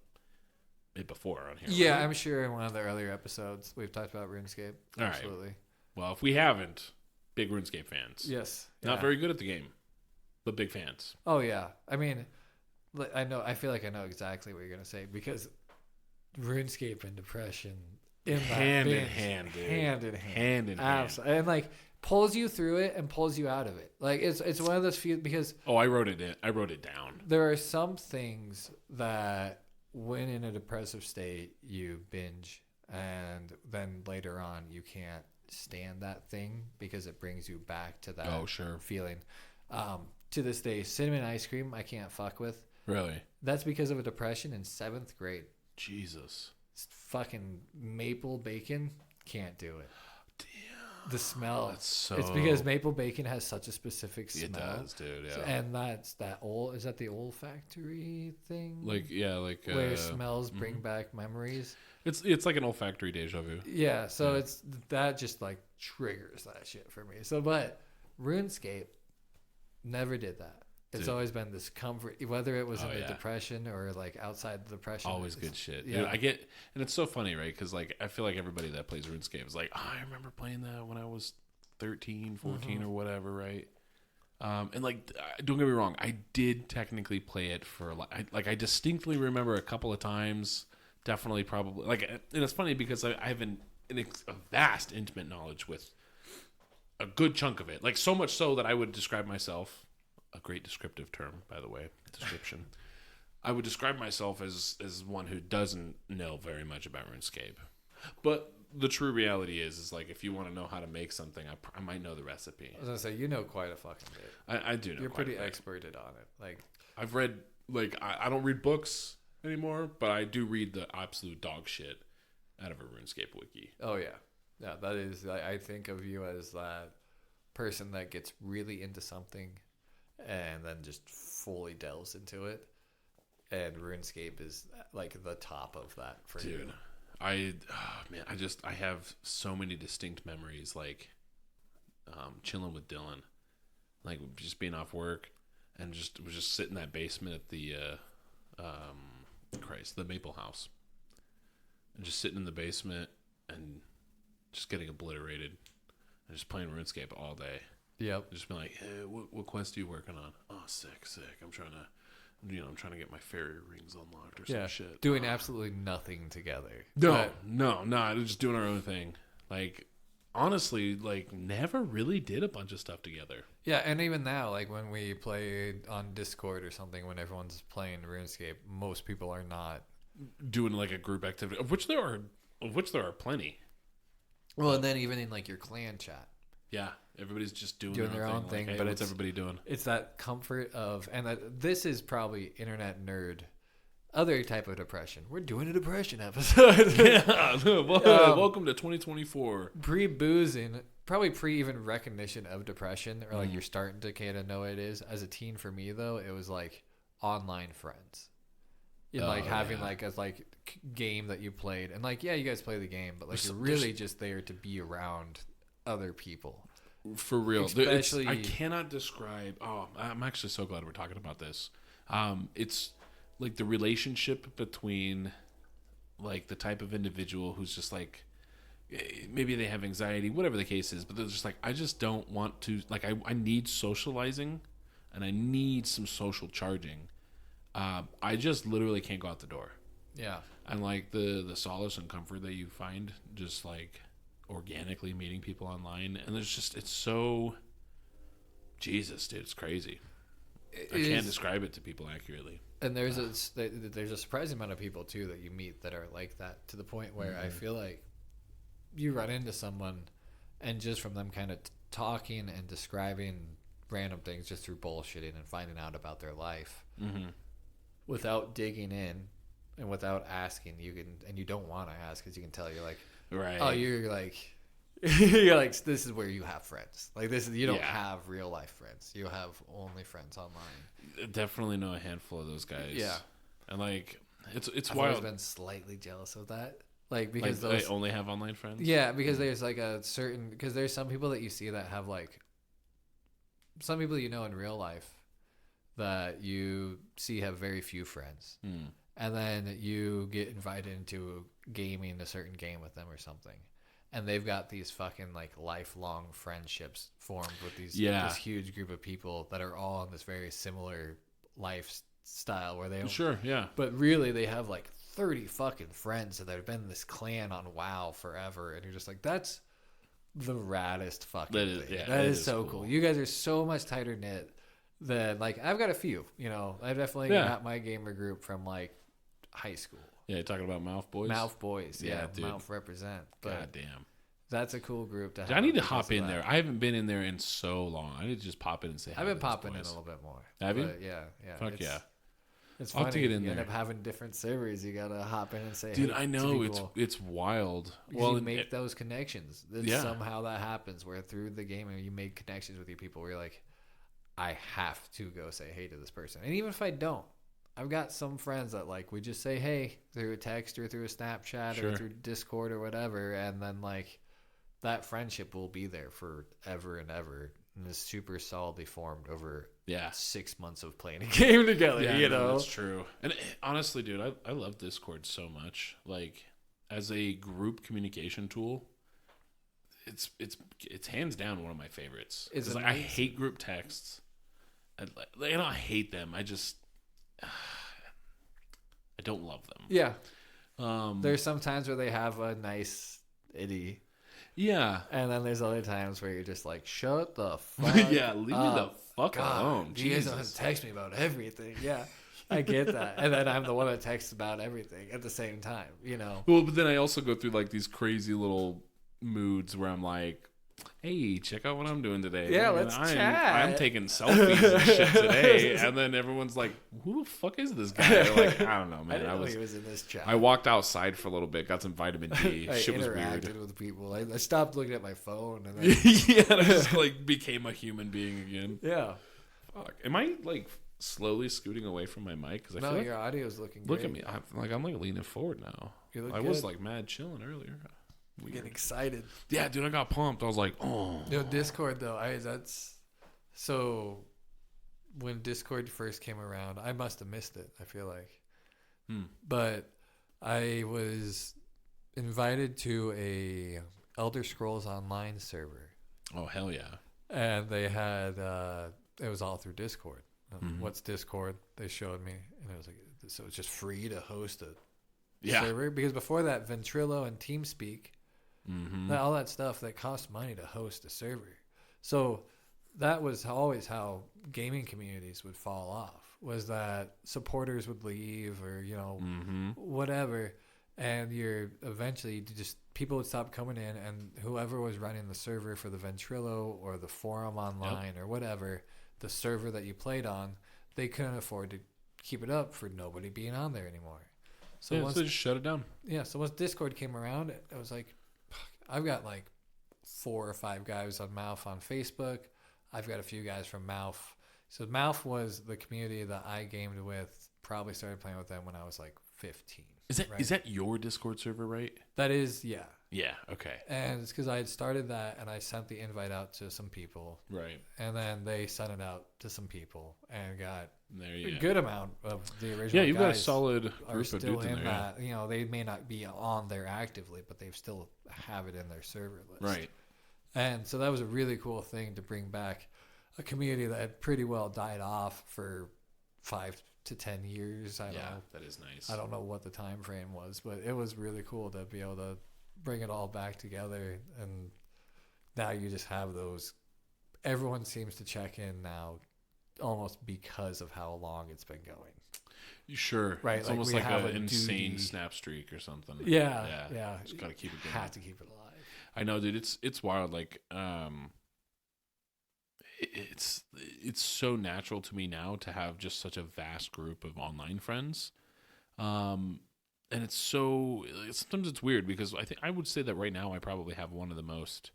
it before on here. Yeah, right? I'm sure in one of the earlier episodes we've talked about RuneScape. Absolutely. Right. Well, if we haven't, big RuneScape fans. Yes. Not very good at the game. But big fans. Oh yeah, I mean, I feel like I know exactly what you're gonna say because RuneScape and depression hand in hand, dude. Absolutely, and like pulls you through it and pulls you out of it. Like it's one of those few because I wrote it down. There are some things that when in a depressive state you binge, and then later on you can't stand that thing because it brings you back to that feeling. To this day, cinnamon ice cream I can't fuck with. Really? That's because of a depression in 7th grade. Jesus. Fucking maple bacon, can't do it. Damn. The smell. It's because maple bacon has such a specific smell. It does, dude. Yeah. And that's that is that the olfactory thing? Where smells bring back memories. It's like an olfactory deja vu. Yeah. So it's that just like triggers that shit for me. So, but RuneScape. Never did that. It's always been this comfort, whether it was in the yeah. depression or like outside the depression. Always good shit. Yeah. Dude, I get, and it's so funny, right? Because like I feel like everybody that plays RuneScape is like, oh, I remember playing that when I was 13, 14 or whatever, right? And like, don't get me wrong, I did technically play it for I distinctly remember a couple of times. Definitely, probably like, and it's funny because I have a vast intimate knowledge with a good chunk of it. Like so much so that I would describe myself. A great descriptive term, by the way, description. I would describe myself as one who doesn't know very much about RuneScape. But the true reality is like if you want to know how to make something, I might know the recipe. I was gonna say you know quite a fucking bit. I do know. You're quite pretty a bit. experted on it. Like I've read like I don't read books anymore, but I do read the absolute dog shit out of a RuneScape wiki. oh yeah, that is. I think of you as that person that gets really into something and then just fully delves into it. And RuneScape is like the top of that for you. Dude, I have so many distinct memories, like chilling with Dylan, like just being off work and was just sitting in that basement at the the Maple House, and just sitting in the basement and just getting obliterated and just playing RuneScape all day. Yep. Just being like, hey, what quest are you working on? Oh, sick. I'm trying to get my fairy rings unlocked or some shit. Doing absolutely nothing together. No, just doing our own thing. Like, honestly, like, never really did a bunch of stuff together. Yeah, and even now, like, when we play on Discord or something, when everyone's playing RuneScape, most people are not doing, like, a group activity, of which there are plenty. Well, and then even in, like, your clan chat. Yeah, everybody's just doing their own thing, like, hey, but what's everybody doing? It's that comfort of, and this is probably internet nerd, other type of depression. We're doing a depression episode. Yeah, welcome to 2024. Pre-boozing, probably pre even recognition of depression, or like you're starting to kind of know what it is. As a teen, for me though, it was like online friends. Having like a game that you played, and like you guys play the game, but like you're really just there to be around other people. For real. Especially, I cannot describe. Oh, I'm actually so glad we're talking about this. It's like the relationship between like the type of individual who's just like, maybe they have anxiety, whatever the case is, but they're just like, I just don't want to, like, I need socializing and I need some social charging. I just literally can't go out the door. Yeah. And like the solace and comfort that you find just like organically meeting people online, and it's so, Jesus, dude, it's crazy. I can't describe it to people accurately. And there's a surprising amount of people too that you meet that are like that, to the point where I feel like you run into someone and just from them kind of talking and describing random things just through bullshitting and finding out about their life without digging in and without asking, you don't want to ask because you can tell you're like, right, oh, you're like you're like, this is where you have friends. Like, this is, you don't have real life friends. You have only friends online. Definitely know a handful of those guys. Yeah. And like, it's I've wild. always been slightly jealous of that. Like, because like, they only have online friends? Yeah, because there's like because there's some people that you see that have like, some people you know in real life that you see have very few friends. And then you get invited into gaming a certain game with them or something. And they've got these fucking like lifelong friendships formed with this huge group of people that are all on this very similar lifestyle where they don't, sure, yeah. But really they have like 30 fucking friends that have been in this clan on WoW forever, and you're just like, that's the raddest fucking thing. Yeah, that is so cool. You guys are so much tighter knit than like I've got a few. You know, I've definitely got my gamer group from like high school. Yeah, you're talking about Mouth Boys? Mouth Boys, yeah, dude. Mouth represent. But God damn. That's a cool group to have. I need to hop in there. I haven't been in there in so long. I need to just pop in and say hi. I've been popping in a little bit more. Have you? Yeah. Fuck yeah. It's funny. I'll have to get in you there. end up having different servers. You gotta hop in and say, dude, hey, I know it's wild. Well, you make those connections. Yeah. Somehow that happens where through the game you make connections with your people where you're like, I have to go say hey to this person. And even if I don't, I've got some friends that like we just say hey through a text or through a Snapchat or through Discord or whatever, and then like that friendship will be there forever and ever, and is super solidly formed over Yeah. 6 months of playing a game together. Yeah, you no, know, that's true. And honestly, dude, I love Discord so much. Like, as a group communication tool, it's hands down one of my favorites. It's Like, I hate group texts. I don't hate them. I just I don't love them. Yeah. There's some times where they have a nice itty. Yeah. And then there's other times where you're just like, shut the fuck Yeah, leave me the fuck God, alone. you guys don't have Jesus. to text me about everything. Yeah. I get that. And then I'm the one that texts about everything at the same time, you know. Well, but then I also go through like these crazy little moods where I'm like, hey, check out what I'm doing today. Yeah, And let's I'm chat. taking selfies and shit today. And then everyone's like, who the fuck is this guy? Like, I don't know, I man. didn't know he was in this chat. I walked outside for a little bit, got some vitamin D. I Shit was interacted weird. with people. I stopped looking at my phone. And then, Yeah, I just like became a human being again. yeah. Fuck. Am I like slowly scooting away from my mic? Because I No, feel like, your audio's looking look great. at me. I'm like leaning forward now. You look I good. was like mad chilling earlier. I'm Weird. getting excited. Yeah, dude, I got pumped. I was like, oh. Yo, Discord though, so when Discord first came around, I must have missed it, I feel like. But I was invited to a Elder Scrolls Online server. Oh, hell yeah. And they had it was all through Discord. Mhm. What's Discord? They showed me, and it was like, so it's just free to host a Yeah. server, because before that, Ventrilo and TeamSpeak, Mm-hmm. all that stuff that cost money to host a server. So that was always how gaming communities would fall off, was that supporters would leave, or Mm-hmm. whatever, and eventually just people would stop coming in, and whoever was running the server for the Ventrilo or the forum online or whatever, the server that you played on, they couldn't afford to keep it up for nobody being on there anymore. So So just shut it down. so once Discord came around, it was like, I've got like 4 or 5 guys on Mouth on Facebook. I've got a few guys from Mouth. So Mouth was the community that I gamed with. Probably started playing with them when I was like 15. Is that your Discord server, right? That is, yeah. Yeah. Okay. And it's because I had started that, and I sent the invite out to some people, Right. and then they sent it out to some people, and got There a you go. good amount of the original. Yeah, you've got a guys solid are group of still dudes in in there. Yeah. that. They may not be on there actively, but they still have it in their server list. Right. And so that was a really cool thing to bring back a community that had pretty well died off for 5 to 10 years. I don't know. That is nice. I don't know what the time frame was, but it was really cool to be able to bring it all back together. And now you just have those. Everyone seems to check in now, almost because of how long it's been going. Sure. Right, It's like almost we like have an a insane duty. snap streak or something. Yeah. Just gotta keep it going. Have to keep it alive. I know, dude. It's wild. Like, it's so natural to me now to have just such a vast group of online friends. And sometimes it's weird, because I would say that right now I probably have one of the most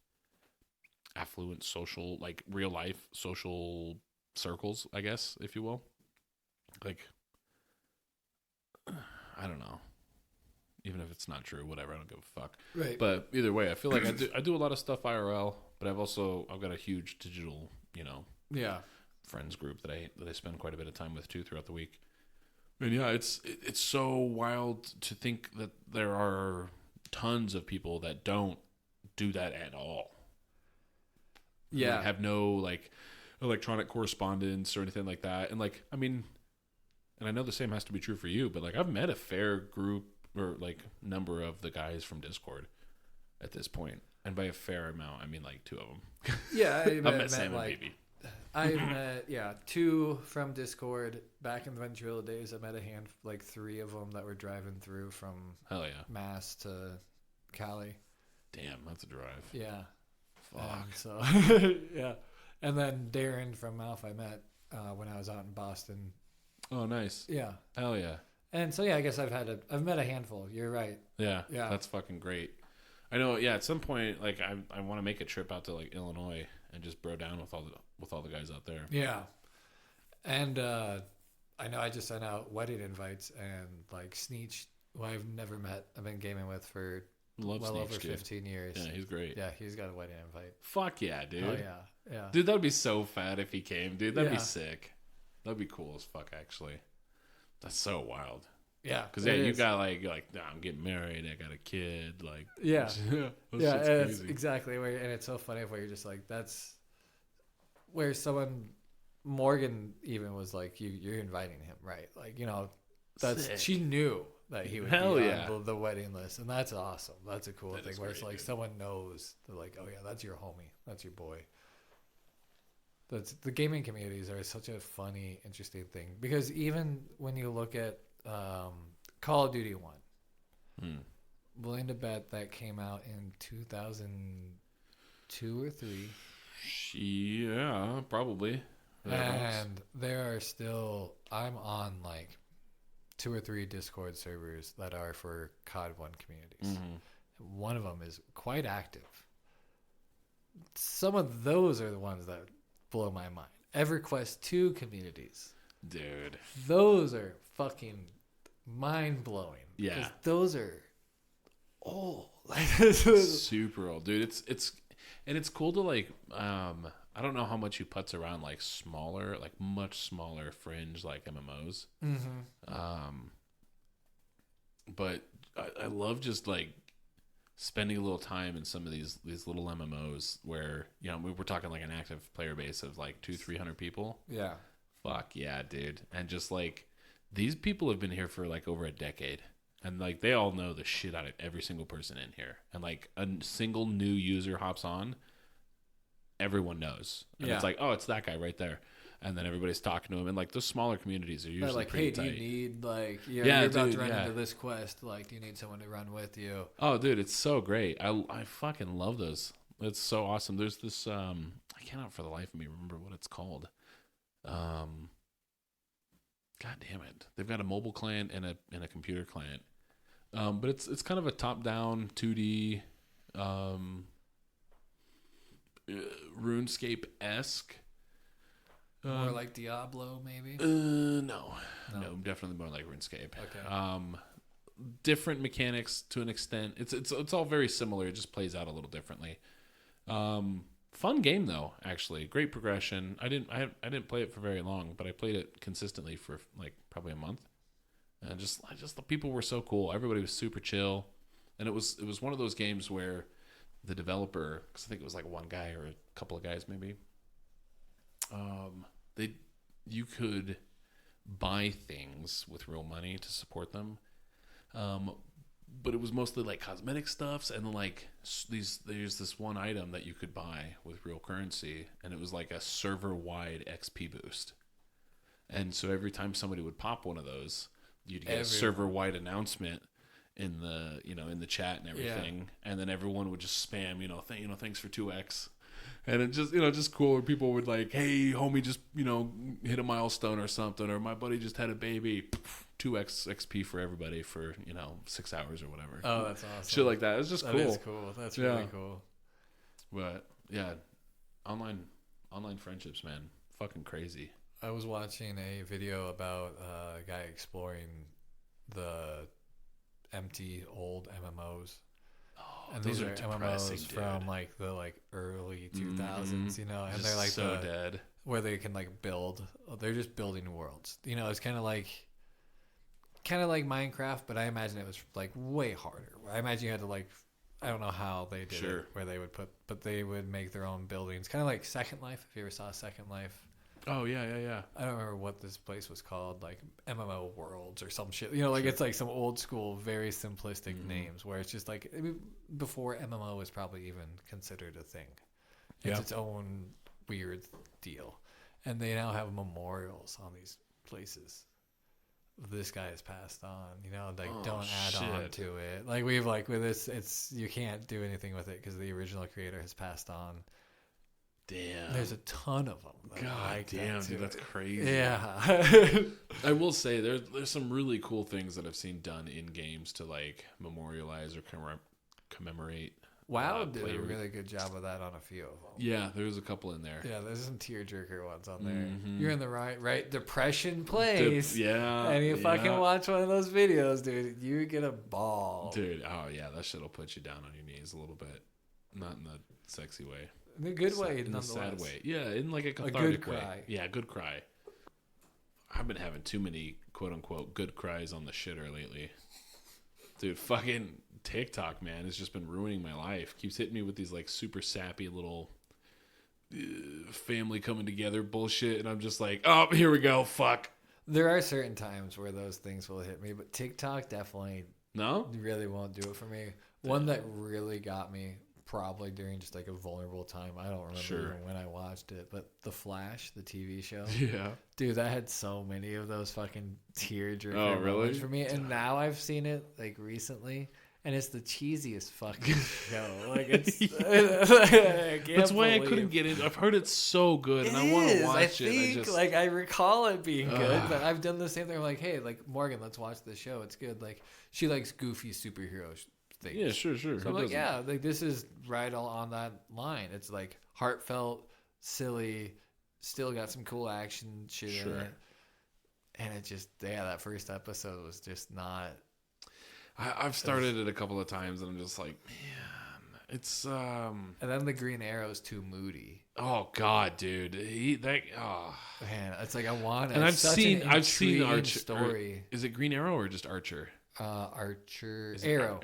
affluent social, like real life social circles, I guess, if you will. Like, I don't know. Even if it's not true, whatever, I don't give a fuck. Right. But either way, I feel like I do a lot of stuff IRL, but I've got a huge digital, Yeah. friends group that I spend quite a bit of time with too throughout the week. And yeah, it's so wild to think that there are tons of people that don't do that at all. Yeah. Like, have no like electronic correspondence or anything like that. And like, I mean, and I know the same has to be true for you, but like, I've met a fair group or like number of the guys from Discord at this point. And by a fair amount, I mean like 2 of them. Yeah. I've met Sam and Baby. I've met 2 from Discord back in the Ventrilo days. I met 3 of them that were driving through from Hell yeah. Mass to Cali. Damn, that's a drive. Yeah. Fuck. And so yeah. And then Darren from Mouth I met when I was out in Boston. Oh, nice. Yeah. Hell yeah. And so yeah, I guess I've met a handful. You're right. Yeah. Yeah. That's fucking great. I know. Yeah. At some point, like I want to make a trip out to like Illinois and just bro down with all the guys out there. Yeah. And I know I just sent out wedding invites, and like Sneech, who I've never met, I've been gaming with for Love well Sneech, over dude. 15 years. Yeah, he's great. Yeah, he's got a wedding invite. Fuck yeah, dude. Oh yeah. Dude, that'd be so fat if he came, dude. That'd Yeah. be sick. That'd be cool as fuck, actually. That's so wild. Yeah, Because you got like you're like, nah, I'm getting married. I got a kid. Like, yeah, that yeah. shit's And it's crazy. exactly where, and it's so funny where you're just like, that's where someone, Morgan even was like, you're inviting him, right? Like, that's Sick. she knew that he would Hell be yeah. on the wedding list, and that's awesome. That's a cool That thing is where it's great, like dude. someone knows they're like, oh yeah, that's your homie, that's your boy. That's the gaming communities are such a funny, interesting thing because even when you look at Call of Duty 1, willing to bet that came out in 2002 or 3. Yeah, probably. And there are still, I'm on like 2 or 3 Discord servers that are for COD 1 communities. One of them is quite active. Some of those are the ones that blow my mind. EverQuest 2 communities. Dude. Those are fucking mind blowing. Yeah. Because those are old. Super old, dude. It's cool to like I don't know how much you putz around like smaller, like much smaller fringe like MMOs. But I love just like spending a little time in some of these little MMOs where we're talking like an active player base of like 200-300 people. Yeah. Fuck yeah, dude. And just like these people have been here for like over a decade. And like they all know the shit out of every single person in here. And like a single new user hops on, everyone knows. And it's like, oh, it's that guy right there. And then everybody's talking to him. And like those smaller communities are usually like, pretty hey, tight. do you need like you're Yeah, about dude, to run yeah. into this quest? Like, do you need someone to run with you? Oh, dude, it's so great. I fucking love those. It's so awesome. There's this I cannot for the life of me remember what it's called. God damn it. They've got a mobile client and a computer client. But it's kind of a top-down 2D RuneScape-esque. More like Diablo, maybe. No, definitely more like RuneScape. Okay. Different mechanics to an extent. It's all very similar. It just plays out a little differently. Fun game though, actually. Great progression. I didn't play it for very long, but I played it consistently for like probably a month. And just the people were so cool. Everybody was super chill, and it was one of those games where the developer, because I think it was like one guy or a couple of guys maybe. You could buy things with real money to support them, but it was mostly like cosmetic stuffs, and then like there's this one item that you could buy with real currency, and it was like a server-wide XP boost. And so every time somebody would pop one of those, you'd get a server-wide announcement in the in the chat and everything, and then everyone would just spam thanks for 2x. And it just, just cool where people would like, hey, homie, just, hit a milestone or something, or my buddy just had a baby, 2x XP for everybody for, 6 hours or whatever. Oh, that's awesome. Shit like that. It's just cool. That is cool. That's really cool. But yeah, online friendships, man, fucking crazy. I was watching a video about a guy exploring the empty old MMOs. And those these are are depressing, MMOs dude. from like the early 2000s, and Just they're like so dead. where they can like build. They're just building worlds. It's kind of like Minecraft, but I imagine it was like way harder. I imagine you had to like, I don't know how they did it, where they would but they would make their own buildings, kind of like Second Life. If you ever saw Second Life. Oh yeah. I don't remember what this place was called, like MMO Worlds or some shit. It's like some old school, very simplistic names where it's just like before MMO was probably even considered a thing. It's its own weird deal, and they now have memorials on these places. This guy has passed on. Don't add on to it. Like we've like with this, it's you can't do anything with it because the original creator has passed on. Damn. There's a ton of them. God damn, dude, that's crazy. Yeah. I will say there's some really cool things that I've seen done in games to like memorialize or commemorate WoW did a really good job of that on a few of them. Yeah, there was a couple in there. Yeah, there's some tearjerker ones on there. Mm-hmm. You're in the right depression place. Yeah. And you fucking watch one of those videos, dude. You get a ball. Dude, oh yeah, that shit'll put you down on your knees a little bit. Not in the sexy way. In a good way, in the sad way. Yeah, in like a good cathartic cry. way. Yeah, good cry. I've been having too many quote unquote good cries on the shitter lately. Dude, fucking TikTok, man, has just been ruining my life. Keeps hitting me with these like super sappy little family coming together bullshit, and I'm just like, oh, here we go. Fuck. There are certain times where those things will hit me, but TikTok definitely really won't do it for me. One that really got me probably during just like a vulnerable time. I don't remember even when I watched it, but The Flash, the TV show. Yeah. Dude, that had so many of those fucking tear-jerker moments for me. And now I've seen it like recently, and it's the cheesiest fucking show. Like it's that's why I couldn't get it. I've heard it's so good, and I want to watch it. Like I recall it being good, but I've done the same thing. I'm like, hey, like Morgan, let's watch this show. It's good. Like she likes goofy superhero things. Yeah, sure. So I'm like, yeah, like this is right all on that line. It's like heartfelt, silly, still got some cool action shit in it. And it just, that first episode was just not. I've started it a couple of times, and I'm just like, man, it's And then the Green Arrow's too moody. Oh God, dude, man, it's like I want it. And I've seen Archer. Story. Is it Green Arrow or just Archer? Archer. Arrow.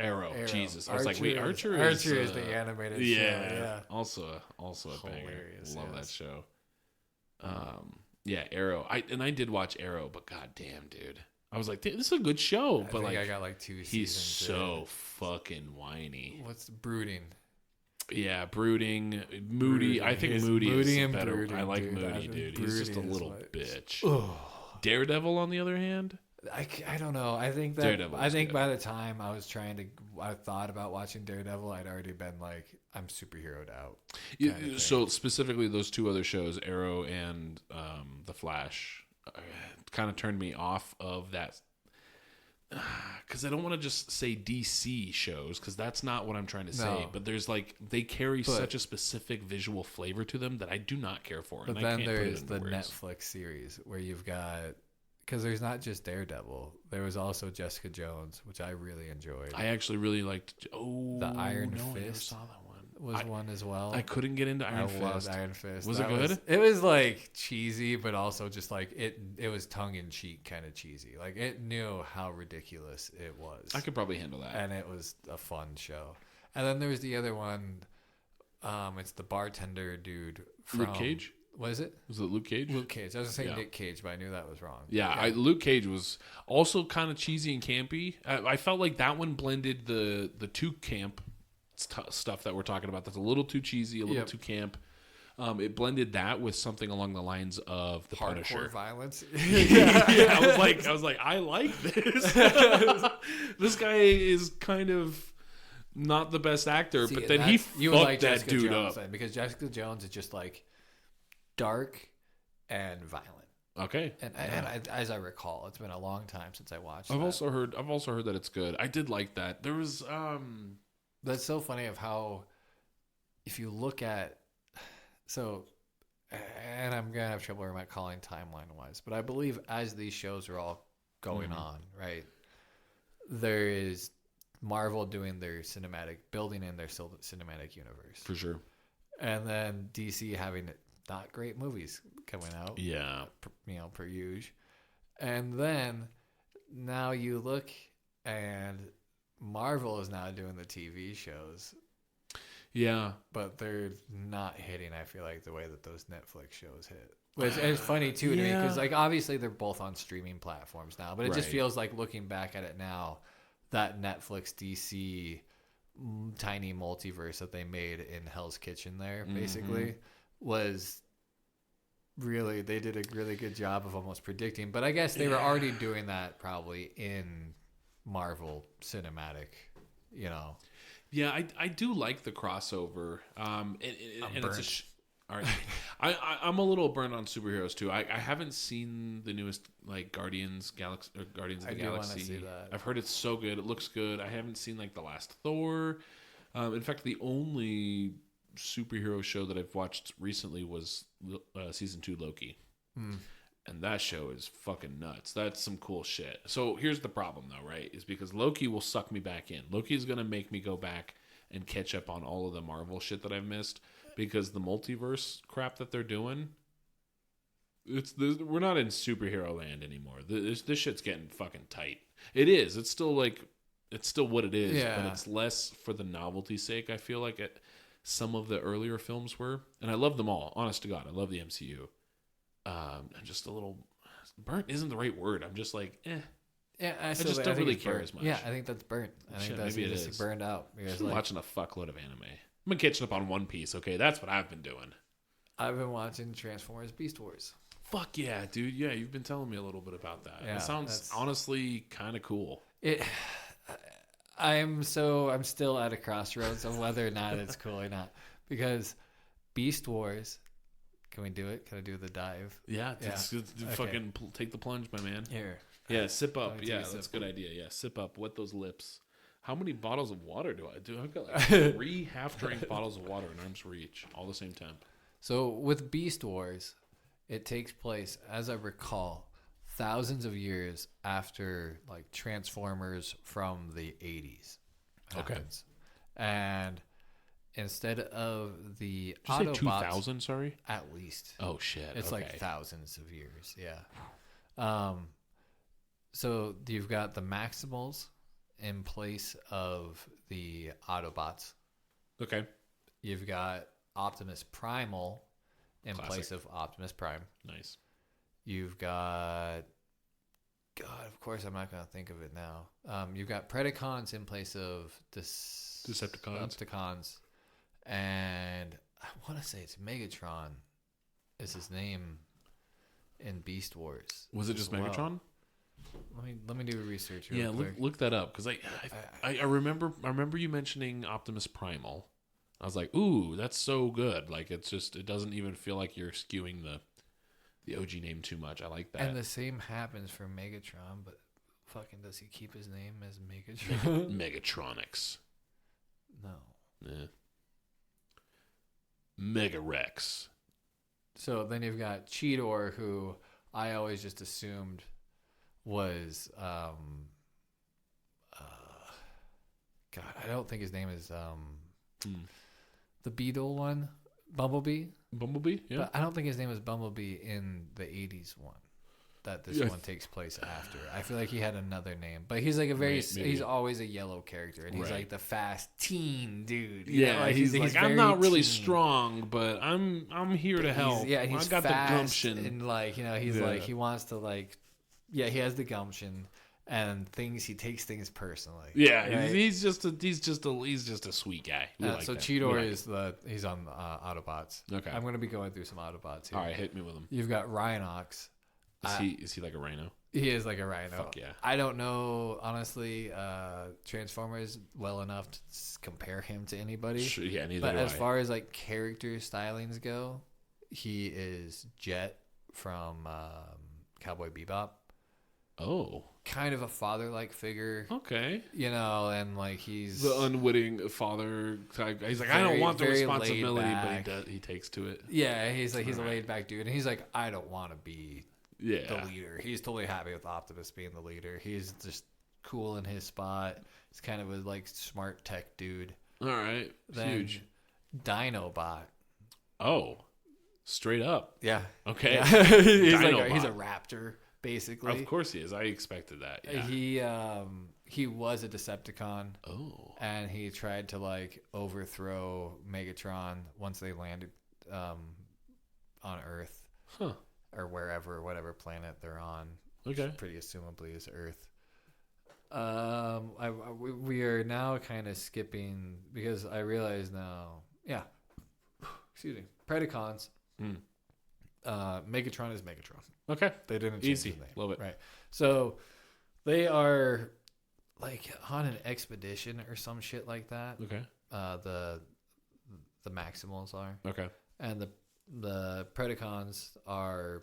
Jesus, I was like, wait, Archer is the animated show. Yeah. Also a banger. Love that show. Arrow. I did watch Arrow, but goddamn, dude, I was like, this is a good show. But like, I got like 2 seasons. He's so fucking whiny. What's brooding? Yeah, brooding, moody. I think moody is better. Brooding, I like moody, dude. He's just a little bitch. Daredevil, on the other hand. I don't know. I think by the time I thought about watching Daredevil, I'd already been like, I'm superheroed out. So specifically, those two other shows, Arrow and The Flash, kind of turned me off of that. Because I don't want to just say DC shows, because that's not what I'm trying to say. But there's like, they carry such a specific visual flavor to them that I do not care for. But then there's the Netflix series where you've got. Because there's not just Daredevil. There was also Jessica Jones, which I really enjoyed. I actually really liked... the Iron Fist. I never saw that one. Was one as well. I couldn't get into Iron Fist. I loved Iron Fist. Was it good? It was like cheesy, but also just like it was tongue-in-cheek kind of cheesy. Like it knew how ridiculous it was. I could probably handle that. And it was a fun show. And then there was the other one. It's the bartender dude from... Luke Cage? What is it? Was it Luke Cage? Luke Cage. I was going to say Nick Cage, but I knew that was wrong. Yeah. Luke Cage was also kind of cheesy and campy. I felt like that one blended the two camp stuff that we're talking about. That's a little too cheesy, a little too camp. It blended that with something along the lines of the Punisher. Hardcore violence. I was like, I like this. This guy is kind of not the best actor, but then he fucked that dude up. Because Jessica Jones is just like dark and violent. Okay. And as I recall, it's been a long time since I watched I've also heard that it's good. I did like that. There was that's so funny of how if you look at and I'm gonna have trouble calling timeline wise, but I believe as these shows are all going on, right? There is Marvel doing their building in their cinematic universe. For sure. And then DC having not great movies coming out. Yeah. Per usual. And then now you look and Marvel is now doing the TV shows. Yeah. But they're not hitting, I feel like, the way that those Netflix shows hit. Which is funny, too, to me, because like, obviously they're both on streaming platforms now. But it just feels like, looking back at it now, that Netflix DC tiny multiverse that they made in Hell's Kitchen there, basically, was really, they did a really good job of almost predicting. But I guess they were already doing that probably in Marvel Cinematic, Yeah, I do like the crossover. And it's all right. I'm a little burnt on superheroes too. I haven't seen the newest like Guardians of the Galaxy. I do want to see that. I've heard it's so good. It looks good. I haven't seen like the last Thor. In fact, the only superhero show that I've watched recently was season 2 Loki. And that show is fucking nuts. That's some cool shit. So here's the problem though, right? Is because Loki will suck me back in. Loki is going to make me go back and catch up on all of the Marvel shit that I've missed, because the multiverse crap that they're doing, we're not in superhero land anymore. This shit's getting fucking tight. It is. It's still what it is, but it's less for the novelty's sake. I feel like some of the earlier films were, and I love them all. Honest to God, I love the MCU. I'm just a little burnt. Isn't the right word? I'm just like, eh. Yeah, I just don't really care as much. Yeah, I think that's burnt. I think that's maybe it just is. burned out. I've been watching a fuckload of anime. I've been catching up on One Piece. Okay, that's what I've been doing. I've been watching Transformers Beast Wars. Fuck yeah, dude. Yeah, you've been telling me a little bit about that. Yeah, it sounds honestly kind of cool. I'm still at a crossroads of whether or not it's cool or not, because Beast Wars. Can we do it? Can I do the dive? Yeah. Fucking take the plunge, my man. Here. Yeah, sip up. Yeah, that's a good idea. Yeah, sip up. Wet those lips. How many bottles of water do I do? I've got like 3 half-drink bottles of water in arm's reach, all the same temp. So with Beast Wars, it takes place, as I recall, thousands of years after like Transformers from the 80s happens. Okay. And instead of the Autobots... Did you say 2000, sorry? At least. Oh, shit. It's like thousands of years, yeah. So you've got the Maximals in place of the Autobots. Okay. You've got Optimus Primal in place of Optimus Prime. Nice. You've got... God, of course I'm not going to think of it now. You've got Predacons in place of Decepticons. And I want to say it's Megatron is his name in Beast Wars. Was it just Megatron? Let me do a research. Yeah, look that up, because I remember you mentioning Optimus Primal. I was like, ooh, that's so good. Like it doesn't even feel like you're skewing the OG name too much. I like that. And the same happens for Megatron, but fucking does he keep his name as Megatron? Megatronics. No. Yeah. Megarex. So then you've got Cheetor, who I always just assumed was God, I don't think his name is the Beetle one, Bumblebee. Bumblebee, yeah. But I don't think his name was Bumblebee in the 80s one that this one takes place after. I feel like he had another name, but he's like he's always a yellow character, and he's like the fast teen dude. Yeah, like he's like I'm not really strong, but I'm here to help. He's I got fast the gumption, and like he's like he wants to like he has the gumption. And he takes things personally. Yeah, right? he's just a sweet guy. So Cheetor he's on Autobots. Okay, I'm gonna be going through some Autobots here. All right, hit me with him. You've got Rhinox. Is he like a rhino? He is like a rhino. Fuck yeah. I don't know honestly Transformers well enough to compare him to anybody. Sure, yeah, neither but do as I. far as like character stylings go, he is Jet from Cowboy Bebop. Oh. Kind of a father-like figure. Okay. And like he's... the unwitting father type. He's like, I don't want the responsibility, but he takes to it. Yeah, he's a laid-back dude. And he's like, I don't want to be the leader. He's totally happy with Optimus being the leader. He's just cool in his spot. He's kind of a like smart tech dude. All right. Then Huge. Dinobot. Oh. Straight up. Yeah. Okay. Yeah. he's a raptor. Basically, of course he is. I expected that. Yeah. He was a Decepticon. Oh, and he tried to like overthrow Megatron once they landed on Earth, or whatever planet they're on. Okay, pretty assumably is Earth. We are now kind of skipping because I realize now. Yeah, excuse me. Predacons. Megatron is Megatron. Okay. They didn't change Easy. his name. Love it. Right. So they are like on an expedition or some shit like that. Okay. The Maximals are. Okay. And the Predacons are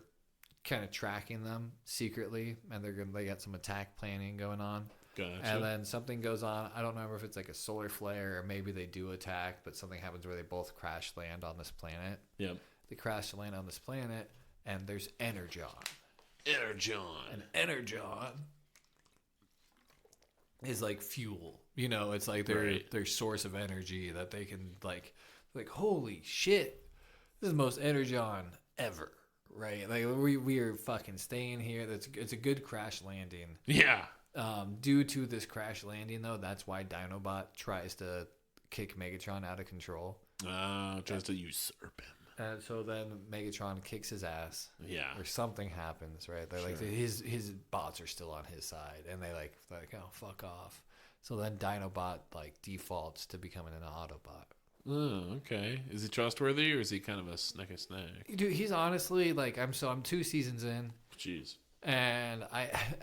kind of tracking them secretly, and they got some attack planning going on. Gotcha. And then something goes on. I don't remember if it's like a solar flare or maybe they do attack, but something happens where they both crash land on this planet. Yep. They crash land on this planet, and there's Energon. Energon. And Energon is like fuel. You know, it's like their source of energy that they can like holy shit, this is the most Energon ever. Right, like we are fucking staying here. It's a good crash landing. Yeah. Due to this crash landing, though, that's why Dinobot tries to kick Megatron out of control. Tries to usurp him. And so then Megatron kicks his ass. Yeah. Or something happens, right? They're like his bots are still on his side, and they like oh fuck off. So then Dinobot like defaults to becoming an Autobot. Oh, okay. Is he trustworthy or is he kind of a snack? Dude, he's honestly like I'm 2 seasons in. Jeez. And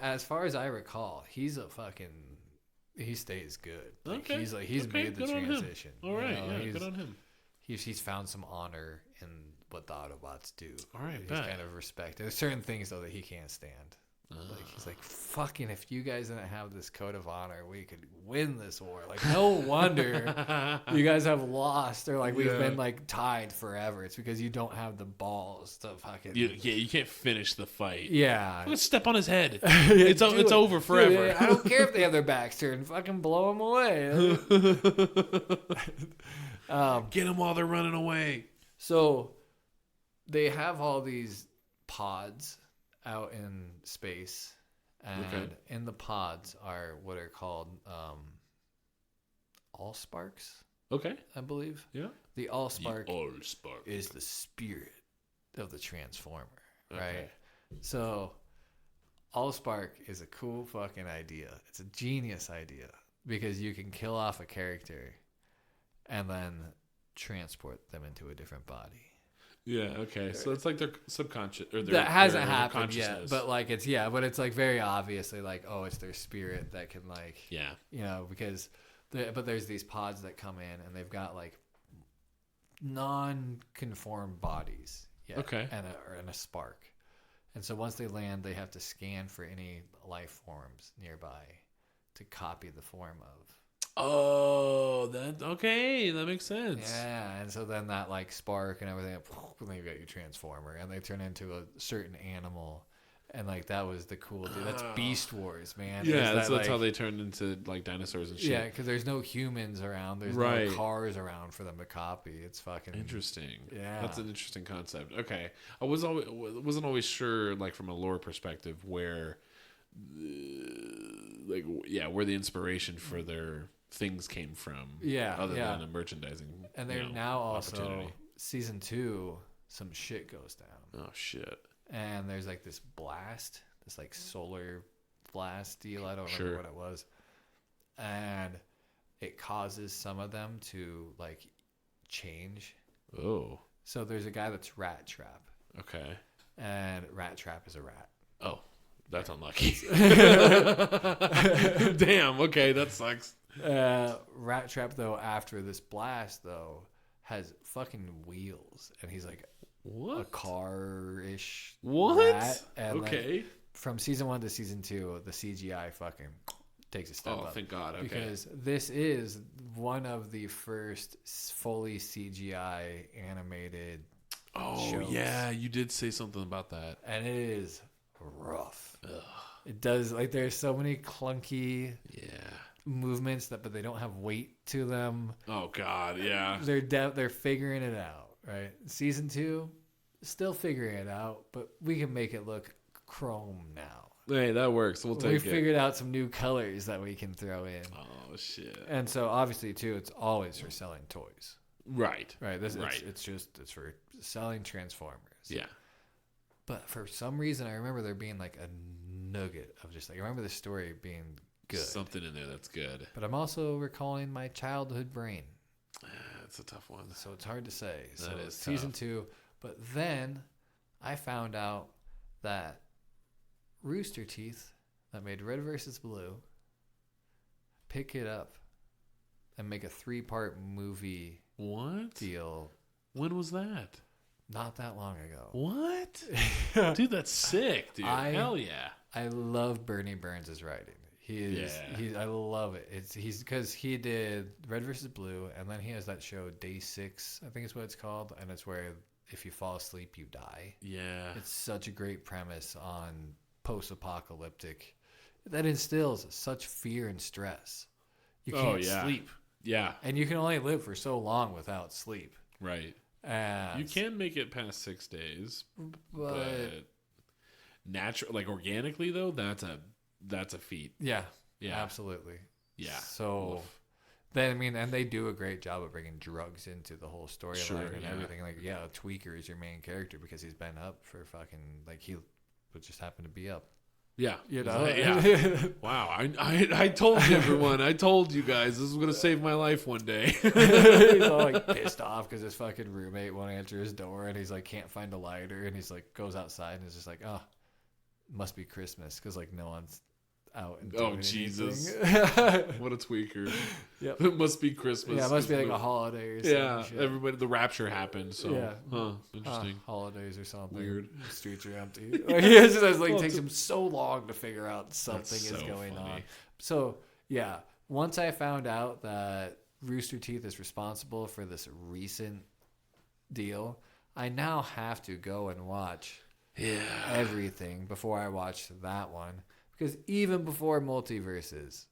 as far as I recall, he stays good. Like, okay. He's made the transition. All right, good on him. He's found some honor in what the Autobots do. All right, he's kind of respect. There's certain things though that he can't stand. Like he's like, fucking, if you guys didn't have this code of honor, we could win this war. Like, no wonder you guys have lost, or like we've been like tied forever. It's because you don't have the balls to fucking. You can't finish the fight. Yeah, let's step on his head. It's over forever. Dude, I don't care if they have their backs turned. Fucking blow them away. Get them while they're running away. So they have all these pods out in space, and in the pods are what are called Allsparks. Okay, I believe. Yeah, the Allspark Allspark is the spirit of the Transformer, right? Okay. So Allspark is a cool fucking idea. It's a genius idea because you can kill off a character and then transport them into a different body. Yeah, okay. So it's like their subconscious or that hasn't happened yet, but like it's like very obviously like, oh, it's their spirit that can like, because but there's these pods that come in and they've got like non-conformed bodies, and a spark, and so once they land, they have to scan for any life forms nearby to copy the form of. Oh, that makes sense. Yeah, and so then that like spark and everything, then you got your Transformer, and they turn into a certain animal, and like that was the cool dude. That's Beast Wars, man. Yeah, that's how they turned into like dinosaurs and shit. Yeah, because there's no humans around, there's no cars around for them to copy. It's fucking interesting. Yeah, that's an interesting concept. Okay, I wasn't always sure, like from a lore perspective, where where the inspiration for their things came from, other than a merchandising. And they're now also season 2, some shit goes down. Oh shit. And there's like this blast, this like solar blast deal, I don't remember what it was, and it causes some of them to like change. Oh, so there's a guy that's Rat Trap. Okay. And Rat Trap is a rat. Oh, that's unlucky. Damn, okay, that sucks. Rat Trap, though, after this blast, though, has fucking wheels. And he's like a car-ish rat. And like, from season 1 to season 2, the CGI fucking takes a step up. Oh, thank God. Okay. Because this is one of the first fully CGI animated shows. Yeah, you did say something about that. And it is rough. Ugh. It does, like, there's so many clunky movements but they don't have weight to them. Oh God, yeah. They're figuring it out, right? Season 2, still figuring it out, but we can make it look chrome now. Hey, that works. We'll take it. We figured out some new colors that we can throw in. Oh shit. And so obviously too, it's always for selling toys. Right. It's for selling Transformers. Yeah. But for some reason, I remember there being like a nugget of just like, I remember the story being good. Something in there that's good. But I'm also recalling my childhood brain. That's a tough one. So it's hard to say. That so is season tough. 2. But then I found out that Rooster Teeth, that made Red vs. Blue, pick it up and make a 3-part movie deal. When was that? Not that long ago. What? Dude, that's sick, dude. Hell yeah. I love Bernie Burns' writing. I love it. He's because he did Red versus Blue, and then he has that show Day 6, I think is what it's called, and it's where if you fall asleep, you die. Yeah. It's such a great premise on post-apocalyptic that instills such fear and stress. You can't sleep. Yeah. And you can only live for so long without sleep. Right. And you can make it past 6 days, but natural, like organically though, that's a feat. Yeah. Yeah. Absolutely. Yeah. So Oof. then, and they do a great job of bringing drugs into the whole storyline and yeah. everything. Like, Tweaker is your main character because he's been up for fucking, like, he would just happen to be up. Yeah. You know? Yeah. Wow. I told everyone. I told you guys this was going to save my life one day. He's all, like, pissed off because his fucking roommate won't answer his door, and he's, like, can't find a lighter, and he's, like, goes outside and is just like, oh, must be Christmas because, like, no one's out and doing Jesus. anything. What a tweaker. Yep. It must be Christmas. Yeah, it must be like a holiday or something. Yeah, everybody, the rapture happened, so. Yeah. Huh, interesting. Holidays or something. Weird. The streets are empty. Like, he just has, like, takes him so long to figure out something That's is so going funny. on. So, yeah, once I found out that Rooster Teeth is responsible for this recent deal, I now have to go and watch everything before I watch that one. Because even before Multiverses,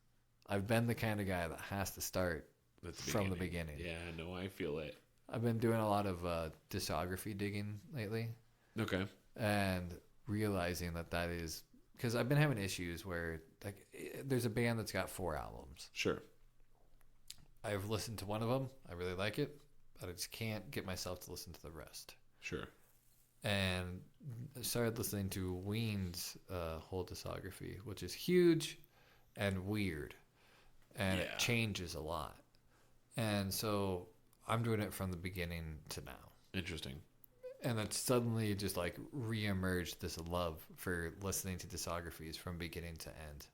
I've been the kind of guy that has to start from the beginning. Yeah, no, I feel it. I've been doing a lot of discography digging lately. Okay. And realizing that is because I've been having issues where, like, there's a band that's got 4 albums. Sure. I've listened to one of them. I really like it, but I just can't get myself to listen to the rest. Sure. And I started listening to Ween's whole discography, which is huge and weird, and it changes a lot. And so I'm doing it from the beginning to now. Interesting. And then suddenly just, like, reemerged this love for listening to discographies from beginning to end.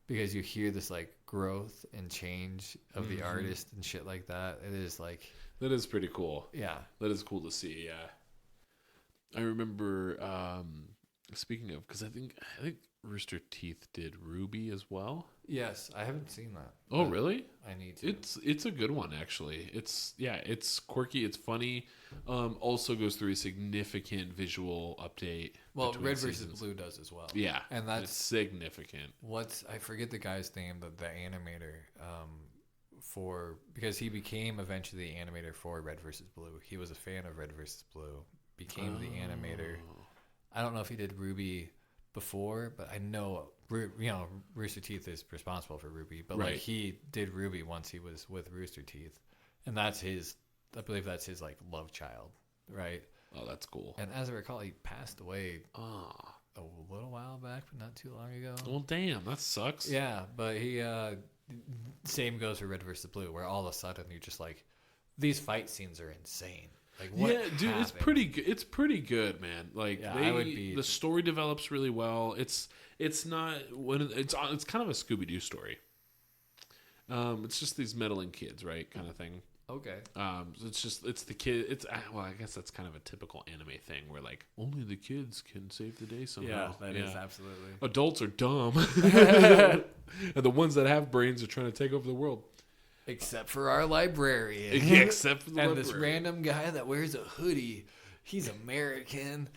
Because you hear this, like, growth and change of the artist and shit like that. It is, like... That is pretty cool. Yeah. That is cool to see, yeah. I remember, speaking of, because I think Rooster Teeth did Ruby as well. Yes, I haven't seen that. Oh, really? I need to. It's a good one, actually. It's quirky, it's funny. Also goes through a significant visual update. Well, Red seasons. versus Blue does as well. Yeah, and that's it's significant. I forget the guy's name, the animator, because he became eventually the animator for Red versus Blue. He was a fan of Red versus Blue. Became the animator. I don't know if he did Ruby before, but I know, Rooster Teeth is responsible for Ruby. But like, he did Ruby once he was with Rooster Teeth, and I believe that's his, like, love child, right? Oh, that's cool. And as I recall, he passed away a little while back, but not too long ago. Well, damn, that sucks. Yeah, but he same goes for Red versus Blue, where all of a sudden you're just like, these fight scenes are insane. Like, what dude, happened? it's pretty good. It's pretty good, man. Like, the story develops really well. It's kind of a Scooby-Doo story. It's just these meddling kids, right, kind of thing. Okay. It's the kid. I guess that's kind of a typical anime thing where, like, only the kids can save the day somehow. Yeah, that is absolutely. Adults are dumb, and the ones that have brains are trying to take over the world. Except for our librarian. Except for the and librarian. this random guy that wears a hoodie. He's American.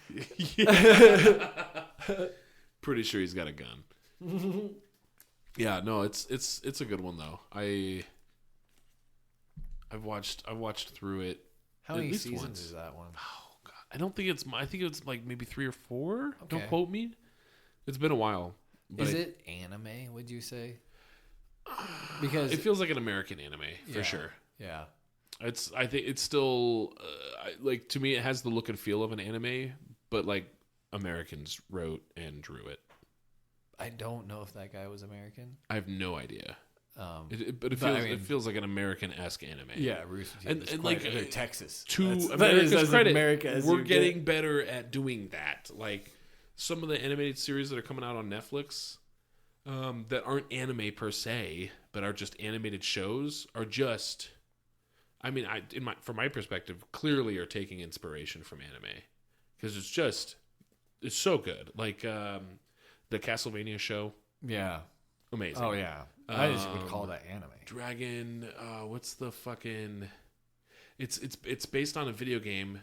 Pretty sure he's got a gun. Yeah, no, it's a good one though. I've watched through it. How many seasons is that one? Oh god, I think it's like maybe 3 or 4. Okay. Don't quote me. It's been a while. Is it anime? Would you say? Because it feels like an American anime for sure. Yeah. I think it's still like, to me it has the look and feel of an anime, but like Americans wrote and drew it. I don't know if that guy was American. I have no idea. But I mean, it feels like an American-esque anime. Yeah, Rooster Teeth and like they're Texas. To America's credit, America we're getting better at doing that. Like some of the animated series that are coming out on Netflix, that aren't anime per se, but are just animated shows, are just. I mean, from my perspective, clearly are taking inspiration from anime, because it's so good. Like the Castlevania show. Yeah. Amazing. Oh yeah, I just would call that anime. Dragon. What's the fucking? It's based on a video game.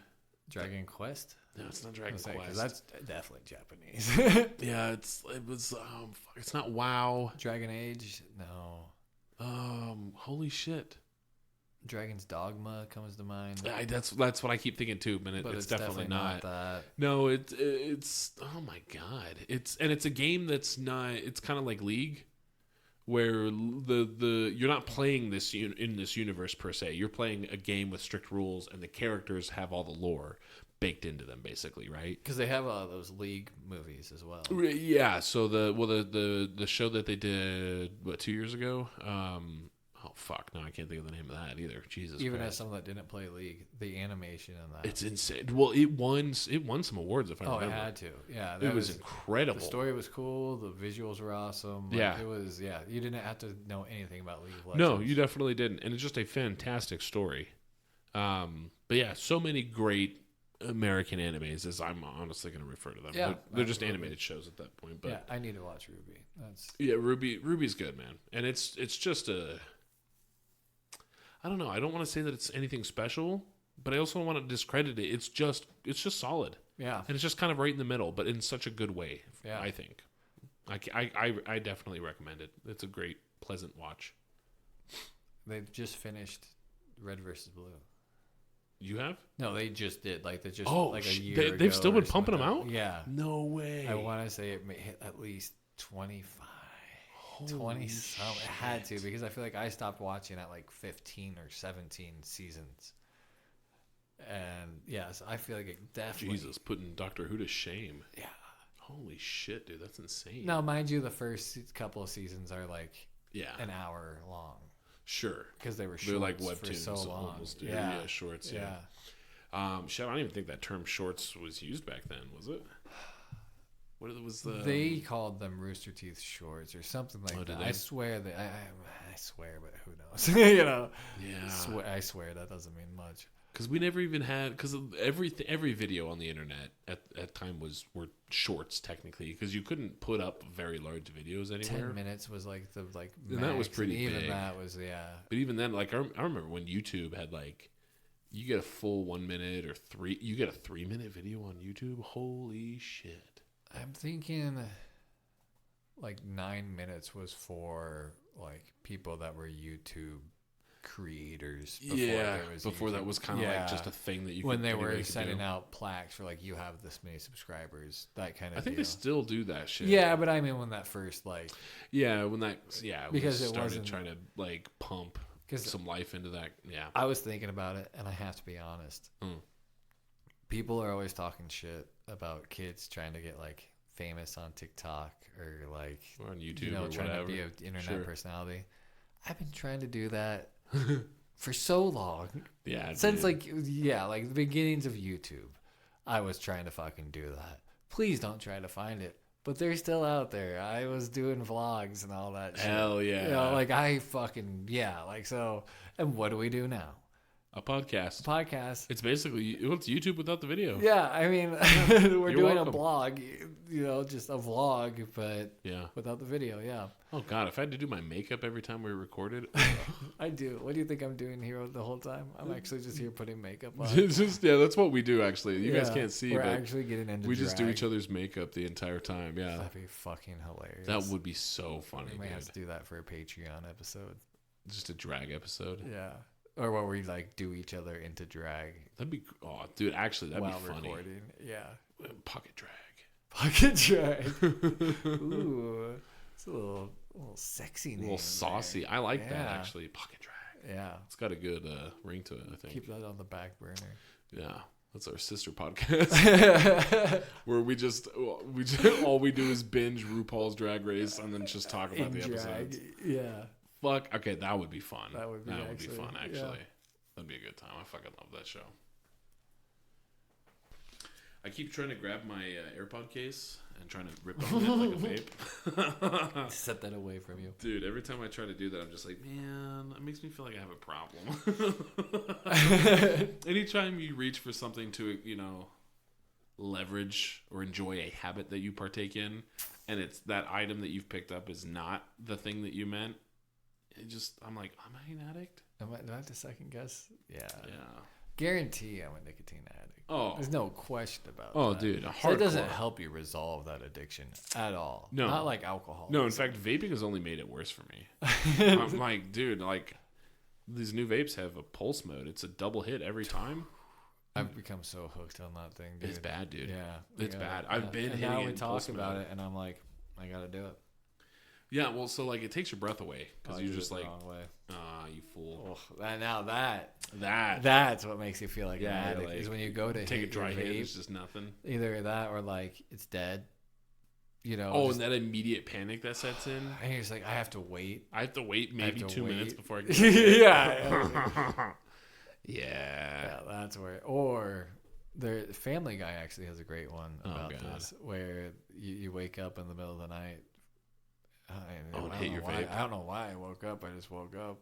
Dragon Quest. No, it's not Dragon Quest. That's definitely Japanese. Yeah, it's not WoW. Dragon Age. No. Holy shit. Dragon's Dogma comes to mind. That's what I keep thinking too, but it's definitely not that. No, it's oh my god. It's a game that's not. It's kind of like League, where the you're not playing this in this universe per se. You're playing a game with strict rules, and the characters have all the lore baked into them, basically, right? Because they have those League movies as well. Yeah. So the show that they did 2 years ago. Oh fuck! No, I can't think of the name of that either. Jesus. Even Christ. as someone that didn't play League, the animation in that. It's insane. Well, it won some awards if I remember. Oh, it had to. Yeah, it was incredible. The story was cool. The visuals were awesome. Yeah, it was. Yeah, you didn't have to know anything about League of Legends. No, you definitely didn't, and it's just a fantastic story. But yeah, so many great American animes, as I'm honestly going to refer to them. Yeah, they're just animated shows at that point. But yeah, I need to watch Ruby. Ruby's good, man, and it's just a. I don't know. I don't want to say that it's anything special, but I also don't want to discredit it. It's just solid. Yeah, and it's just kind of right in the middle, but in such a good way. Yeah, I think. I definitely recommend it. It's a great, pleasant watch. They've just finished Red versus Blue. You have? No, they just did. Like they just a year ago. They've still been pumping them out? Yeah. No way. I want to say it may hit at least 25. 20 something. It had to, because I feel like I stopped watching at like 15 or 17 seasons. And yes, I feel like it definitely. Jesus, putting Doctor Who to shame. Yeah. Holy shit, dude, that's insane. Now, mind you, the first couple of seasons are like an hour long. Sure. Because they were shorts. They're like webtoons. For so long. Almost, yeah, shorts. Yeah. Shit, I don't even think that term shorts was used back then, was it? What was the? They called them Rooster Teeth shorts or something like that. I swear that I swear, but who knows? You know. Yeah. I swear that doesn't mean much. Because we never even had, because every video on the internet at time were shorts technically, because you couldn't put up very large videos anywhere. 10 minutes was like the max, and that was pretty even big. That was But even then, like I remember when YouTube had like, you get a full 1 minute or you get a 3-minute video on YouTube. Holy shit! I'm thinking like 9 minutes was for like people that were YouTube creators. Before that was kind of like just a thing that you when could, they were sending out plaques for like, you have this many subscribers, that kind of. I think they still do that shit. Yeah, but I mean when that first like. Yeah, because it started trying to like pump some life into that. Yeah, I was thinking about it, and I have to be honest. People are always talking shit about kids trying to get like famous on TikTok or like or on YouTube, trying whatever. to be an internet personality. I've been trying to do that for so long. Yeah, since like the beginnings of YouTube, I was trying to fucking do that. Please don't try to find it, but they're still out there. I was doing vlogs and all that shit. Hell yeah. You know, like I fucking like so. And what do we do now? A podcast. It's basically it's YouTube without the video. Yeah, I mean, we're doing welcome. A blog, just a vlog, but without the video. Yeah. Oh God, if I had to do my makeup every time we recorded, I do. What do you think I'm doing here the whole time? I'm actually just here putting makeup on. That's what we do. Actually, you guys can't see. We're actually getting into. We just do each other's makeup the entire time. Yeah, that'd be fucking hilarious. That would be so funny. We might have to do that for a Patreon episode. Just a drag episode. Yeah. Or where we like do each other into drag. That'd be dude. Actually, that'd be funny. Recording. Yeah. Pocket drag. Pocket drag. Ooh, it's a little sexy name. A little saucy. There. I like that actually. Pocket drag. Yeah. It's got a good ring to it. I think. Keep that on the back burner. Yeah. That's our sister podcast where we just all we do is binge RuPaul's Drag Race and then just talk about the episodes. Yeah. Fuck. Okay, that would be fun. That would be fun, actually. Yeah. That'd be a good time. I fucking love that show. I keep trying to grab my AirPod case and trying to rip on it like a vape. Set that away from you. Dude, every time I try to do that, I'm just like, man, it makes me feel like I have a problem. Anytime you reach for something to, leverage or enjoy a habit that you partake in, and it's that item that you've picked up is not the thing that you meant, I'm like, am I an addict? Do I have to second guess? Yeah. Yeah. Guarantee I'm a nicotine addict. Oh. There's no question about that. Oh, dude. So it doesn't help you resolve that addiction at all. No. Not like alcohol. No, in fact, vaping has only made it worse for me. I'm like, dude, like, these new vapes have a pulse mode. It's a double hit every time. I've become so hooked on that thing, dude. It's bad, dude. Yeah. It's bad. I've been hitting now it we in talk pulse about mode. it, and I'm like, I got to do it. Yeah, well, so, like, it takes your breath away. Because you're just like, wrong way. you fool. That's what makes you feel like an Yeah, addict, like, is when you go to take a hit dry your hit, vape, it's just nothing. either that or, like, it's dead. You know, Oh, and that immediate panic that sets in. and you're just like, I have to wait. I have to wait maybe 2 minutes before I get Yeah. Yeah, that's where. Or the Family Guy actually has a great one about God. this, where you wake up in the middle of the night. Hit your vape. I don't know why I woke up. I just woke up.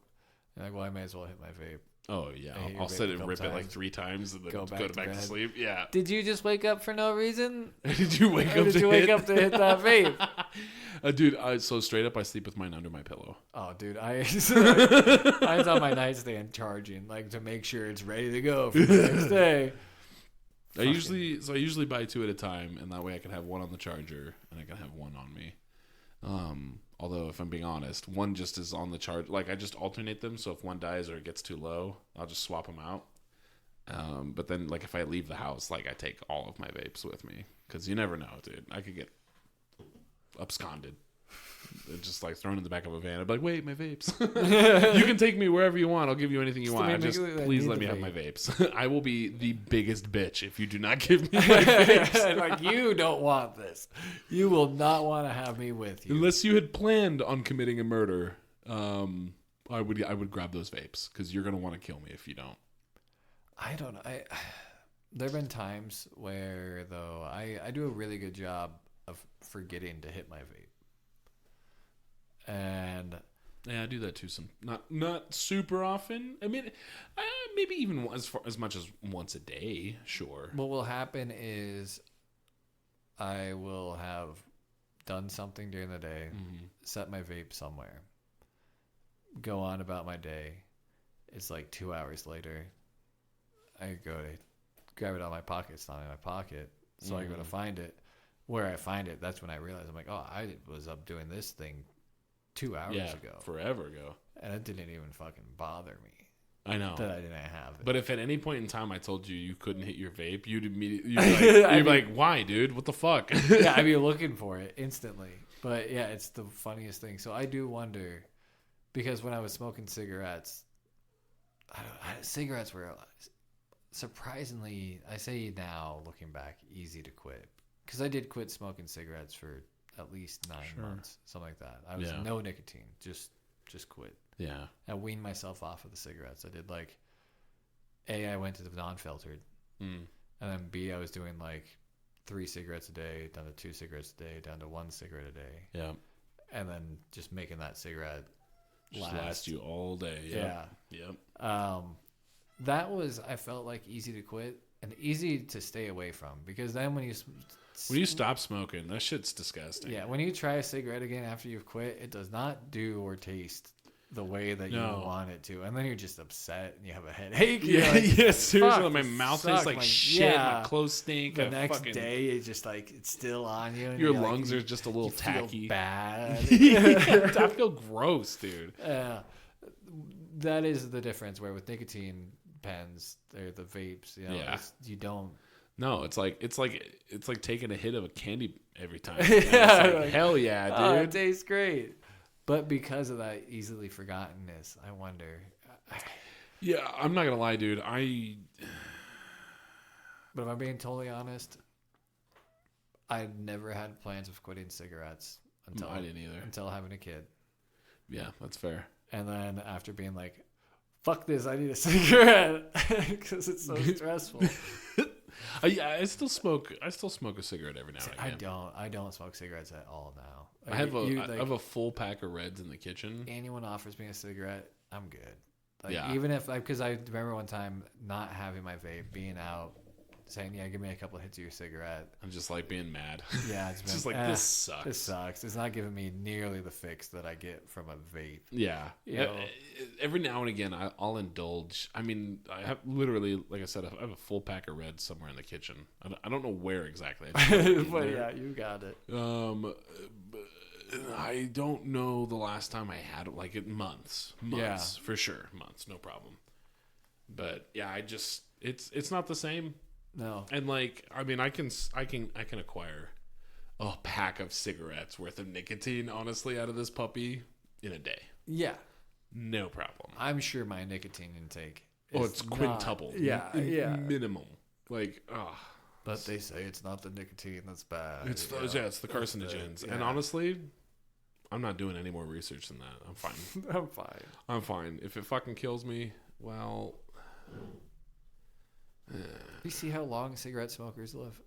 And like, well, I may as well hit my vape. Oh yeah, I hit your I'll vape sit a and couple rip it like times. 3 times and then Go go back to back to bed. sleep. Yeah. Did you just wake up for no reason? Did you wake Or up? did you wake up to hit that vape? Dude, so straight up, I sleep with mine under my pillow. Oh, dude, mine's on my nightstand charging, like to make sure it's ready to go for the next day. I usually buy 2 at a time, and that way I can have one on the charger and I can have one on me. Although if I'm being honest, one just is on the charge. Like I just alternate them, so if one dies or it gets too low, I'll just swap them out. But then like if I leave the house, like I take all of my vapes with me because you never know, dude. I could get absconded. Just like thrown in the back of a van. I'd be like, wait, my vapes. You can take me wherever you want. I'll give you anything you want. Just please let me have my vapes. I will be the biggest bitch if you do not give me my vapes. Like, you don't want this. You will not want to have me with you. Unless you had planned on committing a murder, I would grab those vapes because you're gonna want to kill me if you don't. I don't know. There have been times where though I do a really good job of forgetting to hit my vape. And yeah, I do that too. Not super often. I mean, maybe even as much as once a day. Sure. what will happen is I will have done something during the day, set my vape somewhere, go on about my day. It's like 2 hours later. I go to grab it out of my pocket. It's not in my pocket. So I go to find it. Where I find it, that's when I realize I'm like, oh, I was up doing this thing 2 hours ago. Forever ago. And it didn't even fucking bother me I know. that I didn't have it. But if at any point in time I told you couldn't hit your vape, you'd be like, why, dude? What the fuck? Yeah, I'd be looking for it instantly. But yeah, it's the funniest thing. So I do wonder, because when I was smoking cigarettes, cigarettes were surprisingly, I say now, looking back, easy to quit. Because I did quit smoking cigarettes for at least 9 months, something like that. I was no nicotine, just quit. Yeah. I weaned myself off of the cigarettes. I did like, I went to the non-filtered, and then B, I was doing like 3 cigarettes a day, down to 2 cigarettes a day, down to 1 cigarette a day. Yeah. And then just making that cigarette last you all day. Yep. Yeah. Yep. That was, I felt like, easy to quit and easy to stay away from, because then when you stop smoking, that shit's disgusting. Yeah, when you try a cigarette again after you've quit, it does not do or taste the way that you want it to, and then you're just upset and you have a headache. Yeah, like, yeah, seriously. My this mouth sucks. tastes like shit. My clothes stink. The next day, it's just like it's still on you. And your you're lungs like, are just a little tacky. Feel bad. I feel gross, dude. That is the difference. Where with nicotine pens, they're the vapes. You know, you don't. No, it's like taking a hit of a candy every time. Like, hell yeah, dude. Oh, it tastes great. But because of that easily forgottenness, I wonder. Yeah, I'm not gonna lie, dude. But if I'm being totally honest, I never had plans of quitting cigarettes until I didn't either. Until having a kid. Yeah, that's fair. And then after being like, "Fuck this! I need a cigarette," because it's so stressful. I still smoke a cigarette every now and again. I don't smoke cigarettes at all now. Like, I have a full pack of Reds in the kitchen. Anyone offers me a cigarette, I'm good. Like, yeah. Even if, because I remember one time not having my vape, being out saying, "Yeah, give me a couple of hits of your cigarette." I'm just like being mad. Yeah, it's just like this sucks. This sucks. It's not giving me nearly the fix that I get from a vape. Yeah. You know? Every now and again, I'll indulge. I mean, I have literally, like I said, I have a full pack of Reds somewhere in the kitchen. I don't know where exactly. But yeah, you got it. I don't know the last time I had it. Like months, for sure, months, no problem. But yeah, it's not the same. No. And like, I mean, I can acquire a pack of cigarettes worth of nicotine, honestly, out of this puppy in a day. Yeah. No problem. I'm sure my nicotine intake it's quintupled. Yeah. Minimum. Like, But they say it's not the nicotine that's bad. It's the carcinogens. And honestly, I'm not doing any more research than that. I'm fine. I'm fine. If it fucking kills me, well... You see how long cigarette smokers live?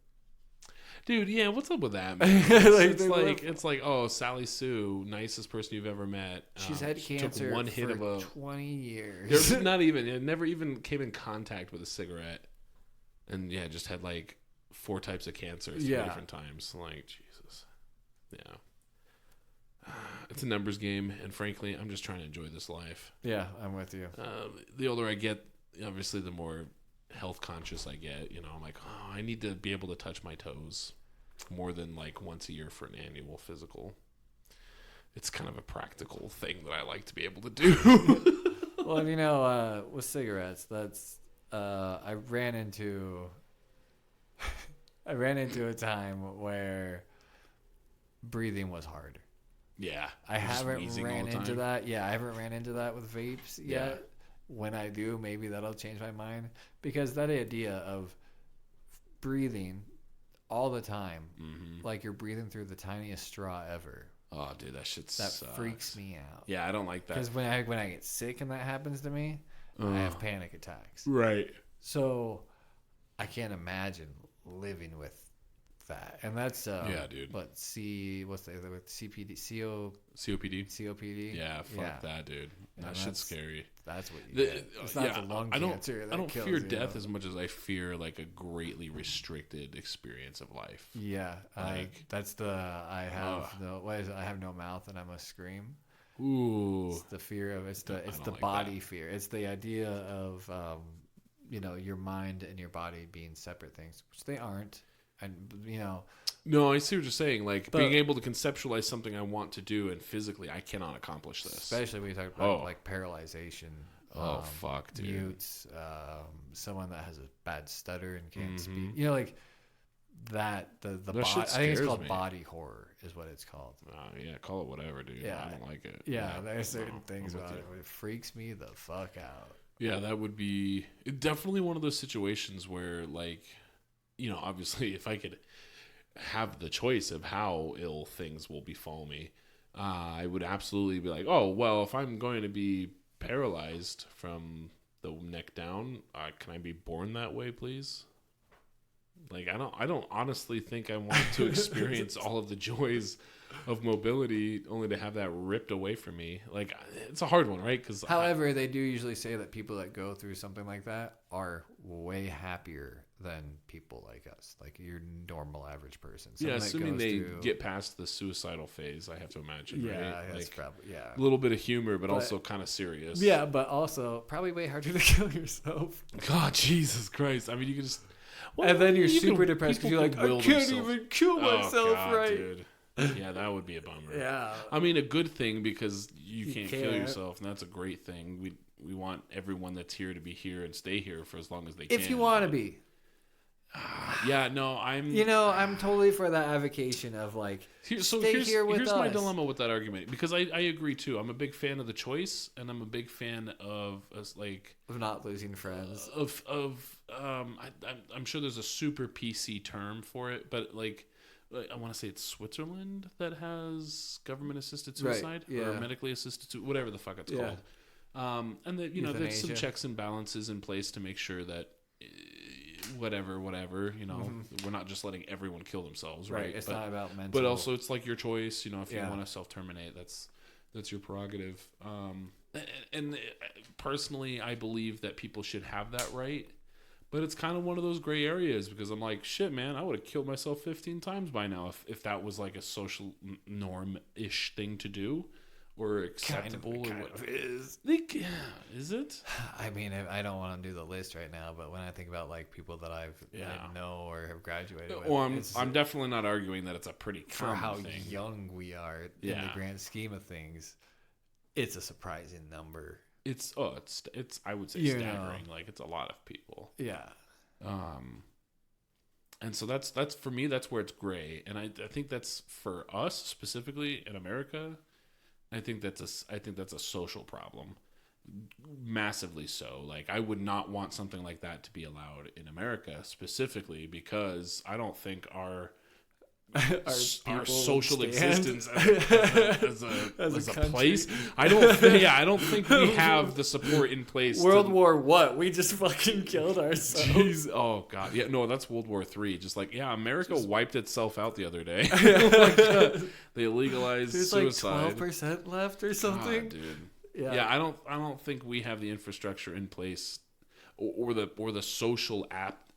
Dude, yeah, what's up with that, man? It's like, oh, Sally Sue, nicest person you've ever met. She's had cancer took one hit for 20 years. Never even came in contact with a cigarette. And yeah, just had like 4 types of cancer 3 different times. Like, Jesus. Yeah. It's a numbers game, and frankly, I'm just trying to enjoy this life. Yeah, I'm with you. The older I get, obviously, the more health conscious I get. You know, I'm like, oh, I need to be able to touch my toes more than like once a year for an annual physical. It's kind of a practical thing that I like to be able to do. Well, you know, with cigarettes, that's I ran into a time where breathing was hard. Yeah, I haven't ran into that. Yeah, I haven't ran into that with vapes yet. When I do, maybe that'll change my mind, because that idea of breathing all the time, like you're breathing through the tiniest straw ever. Oh, dude, that sucks. Freaks me out. Yeah, I don't like that. Because when I get sick and that happens to me, I have panic attacks. Right. So I can't imagine living with that. And that's dude. But what's the other with COPD? Yeah, fuck that, dude. That shit's scary. That's what you get. It's not the lung cancer that I don't kills fear you. death as much as I fear like a greatly restricted experience of life. Yeah, that's I have no mouth and I must scream. Ooh, it's the fear of it's the body fear. It's the idea of your mind and your body being separate things, which they aren't. And no, I see what you're saying. Like being able to conceptualize something I want to do, and physically I cannot accomplish this. Especially when you talk about like paralyzation. Oh fuck, dude. Mutes, someone that has a bad stutter and can't speak. Like that. The body. I think it's called body horror, is what it's called. Yeah, call it whatever, dude. Yeah, I don't like it. Yeah, there's certain things about it. It freaks me the fuck out. Yeah, that would be definitely one of those situations where, like, obviously, if I could have the choice of how ill things will befall me, I would absolutely be like, oh, well, if I'm going to be paralyzed from the neck down, can I be born that way, please? Like, I don't honestly think I want to experience all of the joys of mobility only to have that ripped away from me. Like, it's a hard one, right? However, they do usually say that people that go through something like that are way happier than people like us, like your normal average person. Assuming they get past the suicidal phase, I have to imagine. Yeah, right? that's probably a little bit of humor, but also kind of serious. Yeah, but also probably way harder to kill yourself. God, Jesus Christ! I mean, you can just. Well, and then you're super depressed because you're like, I can't even kill myself, right? Dude. Yeah, that would be a bummer. Yeah. I mean, a good thing because you can't kill yourself, and that's a great thing. We want everyone that's here to be here and stay here for as long as they can. If you want to be. Yeah, no, I'm totally for that avocation of like, here's us. My dilemma with that argument, because I agree too. I'm a big fan of the choice, and I'm a big fan of not losing friends. I'm sure there's a super PC term for it, but like I want to say it's Switzerland that has government assisted suicide or medically assisted suicide, whatever the fuck it's called. And that there's some checks and balances in place to make sure that. Whatever, we're not just letting everyone kill themselves, right? It's not about mental. But also, it's like your choice. If you want to self-terminate, that's your prerogative. And personally, I believe that people should have that right. But it's kind of one of those gray areas because I'm like, shit, man, I would have killed myself 15 times by now if that was like a social norm-ish thing to do or acceptable. Kind of is. Is it? I mean, I don't want to do the list right now, but when I think about like people that I know or have graduated with, well, I'm definitely not arguing that it's a pretty common for how thing. young we are in the grand scheme of things. It's a surprising number. It's I would say staggering. Like it's a lot of people. Yeah. And so that's for me, that's where it's gray. And I think that's for us specifically in America. I think that's a social problem. Massively so. Like I would not want something like that to be allowed in America specifically because I don't think our social existence as a place. I don't think we have the support in place. World War what? We just fucking killed ourselves. Jeez. Oh god. Yeah. No, that's World War III. Just like America wiped itself out the other day. They legalized suicide. There's like 12% left or something. God, dude. Yeah. I don't think we have the infrastructure in place or the social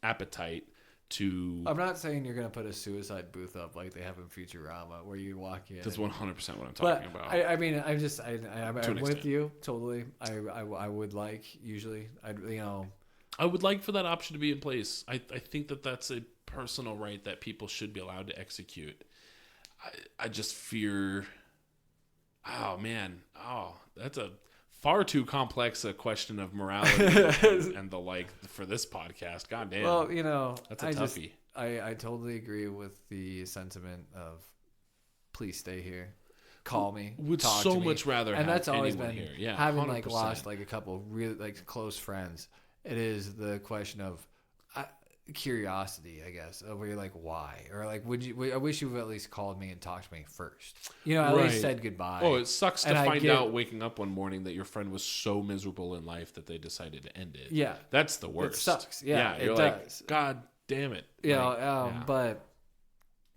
appetite. I'm not saying you're going to put a suicide booth up like they have in Futurama where you walk in. That's 100% what I'm talking about. I mean, I'm with you totally. I would like usually, I would like for that option to be in place. I think that's a personal right that people should be allowed to execute. I just fear, oh man, that's a far too complex a question of morality and the like for this podcast. God damn. Well, that's a toughie. I totally agree with the sentiment of please stay here. Call me. Would so much rather have that's always been here. Yeah, having 100%. like lost like a couple of really like close friends. It is the question of curiosity, I guess, where you're like, why? Or like, I wish you would at least called me and talked to me first. At least said goodbye. Oh, it sucks to find out waking up one morning that your friend was so miserable in life that they decided to end it. Yeah. That's the worst. It sucks. Yeah, you're it like, does. God damn it. But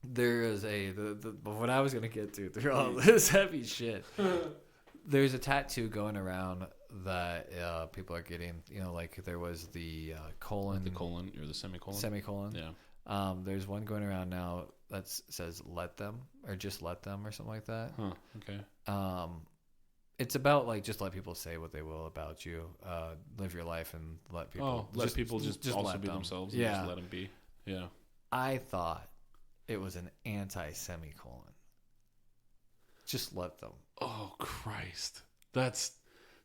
there is what I was going to get to through all this heavy shit. There's a tattoo going around that people are getting, like there was the colon. The colon or the semicolon? Semicolon. Yeah. There's one going around now that says let them or just let them or something like that. Huh, okay. It's about like just let people say what they will about you. Live your life and let people. Let people just also be themselves and just let them be. Yeah. I thought it was an anti-semicolon. Just let them. Oh, Christ. That's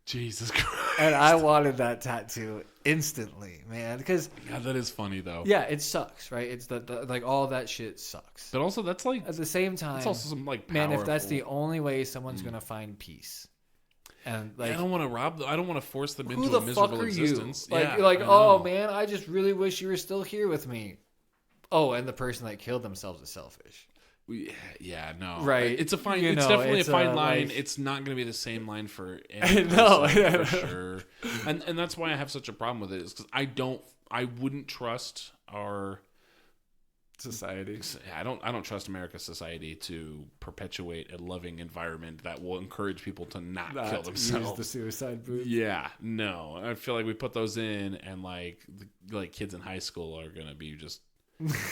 Jesus Christ. And I wanted that tattoo instantly, man. Because that is funny though. Yeah, it sucks, right? It's the like all that shit sucks. But also, that's like at the same time. It's also some like powerful, man. If that's the only way someone's gonna find peace, and like I don't want to rob them. I don't want to force them into a miserable existence. You? Like oh man, I just really wish you were still here with me. Oh, and the person that killed themselves is selfish. Yeah, no. Right. It's a fine. It's definitely a fine line. Like, it's not going to be the same line for any person, for sure. And that's why I have such a problem with it. Is because I wouldn't trust our society. I don't trust America's society to perpetuate a loving environment that will encourage people to not kill themselves. Use the suicide booth. Yeah, no. I feel like we put those in, and like kids in high school are going to be just.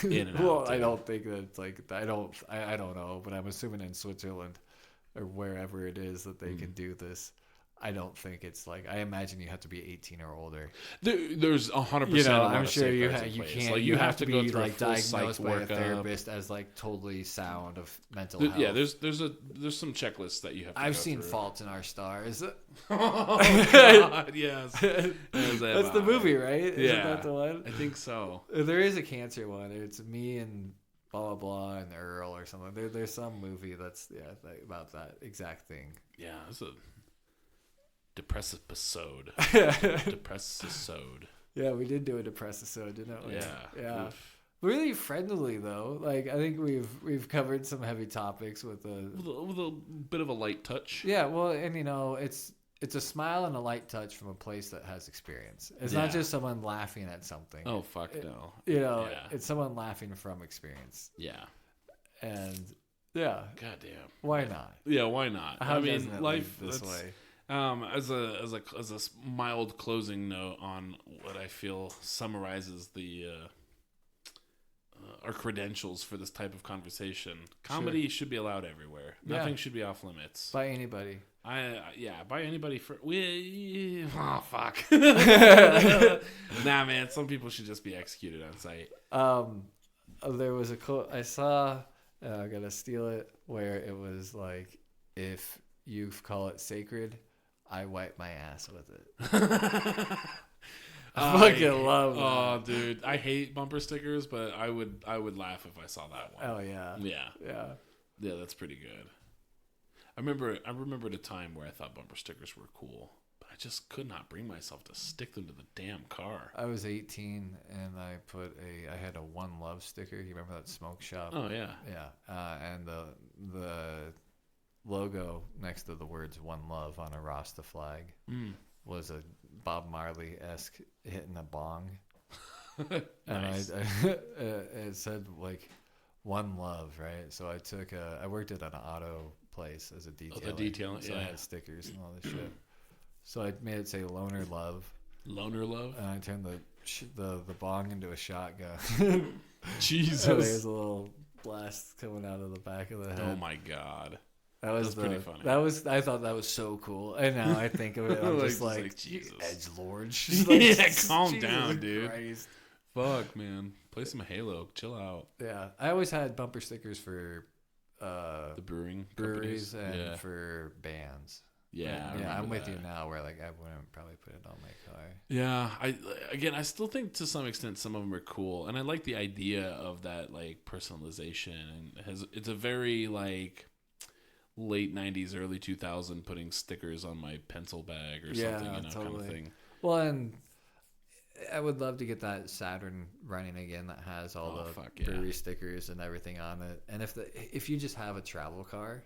In and well, out, I don't think that like I don't know, but I'm assuming in Switzerland or wherever it is that they can do this. I don't think it's like I imagine you have to be 18 or older. There's 100%. I'm sure you can't. Like, you have to be like diagnosed by a therapist as like totally sound of mental health. Yeah, there's some checklists that you have. I've seen Fault in Our Stars. Oh God, yes. That's the movie, right? Isn't that the one? I think so. There is a cancer one. It's me and blah blah blah and Earl or something. There's some movie that's about that exact thing. Yeah, it's a depressive episode. Yeah, we did do a depressive episode, didn't we? Yeah. Oof. Really friendly though. Like I think we've covered some heavy topics with a bit of a light touch. Yeah, well, and it's a smile and a light touch from a place that has experience. It's not just someone laughing at something. Oh fuck no. It's someone laughing from experience. Yeah. And yeah. Goddamn. Why not? Yeah, why not? How I mean, life this way. As a mild closing note on what I feel summarizes the our credentials for this type of conversation. Comedy should be allowed everywhere. Nothing should be off limits by anybody. By anybody. Oh fuck. Nah, man. Some people should just be executed on sight. There was a quote I saw. I gotta steal it. Where it was like, if you call it sacred, I wipe my ass with it. I fucking love that. Oh, dude, I hate bumper stickers, but I would laugh if I saw that one. Oh yeah. Yeah. That's pretty good. I remember the time where I thought bumper stickers were cool, but I just could not bring myself to stick them to the damn car. I was 18 and I had a One Love sticker. You remember that smoke shop? Oh yeah. Yeah. And the logo next to the words One Love on a Rasta flag was a Bob Marley-esque hitting a bong. Nice. And it said like One Love, right? So I worked at an auto place as a detailer. So I had stickers and all this shit. So I made it say Loner Love. Loner Love? And I turned the bong into a shotgun. Jesus. So there's a little blast coming out of the back of the head. Oh my god. That's pretty funny. I thought that was so cool. And now I think of it, I'm just like Jesus. Edgelord. Yeah, calm down, Jesus dude. Christ. Fuck, man. Play some Halo. Chill out. Yeah, I always had bumper stickers for the breweries companies. and for bands. Yeah, I'm with that. you now. Where like I wouldn't probably put it on my car. Yeah, I still think to some extent some of them are cool, and I like the idea of that like personalization, and it's a very like late 90s, early 2000 putting stickers on my pencil bag or something, totally. kind of thing. Well, and I would love to get that Saturn running again that has all the brewery stickers and everything on it. And if you just have a travel car,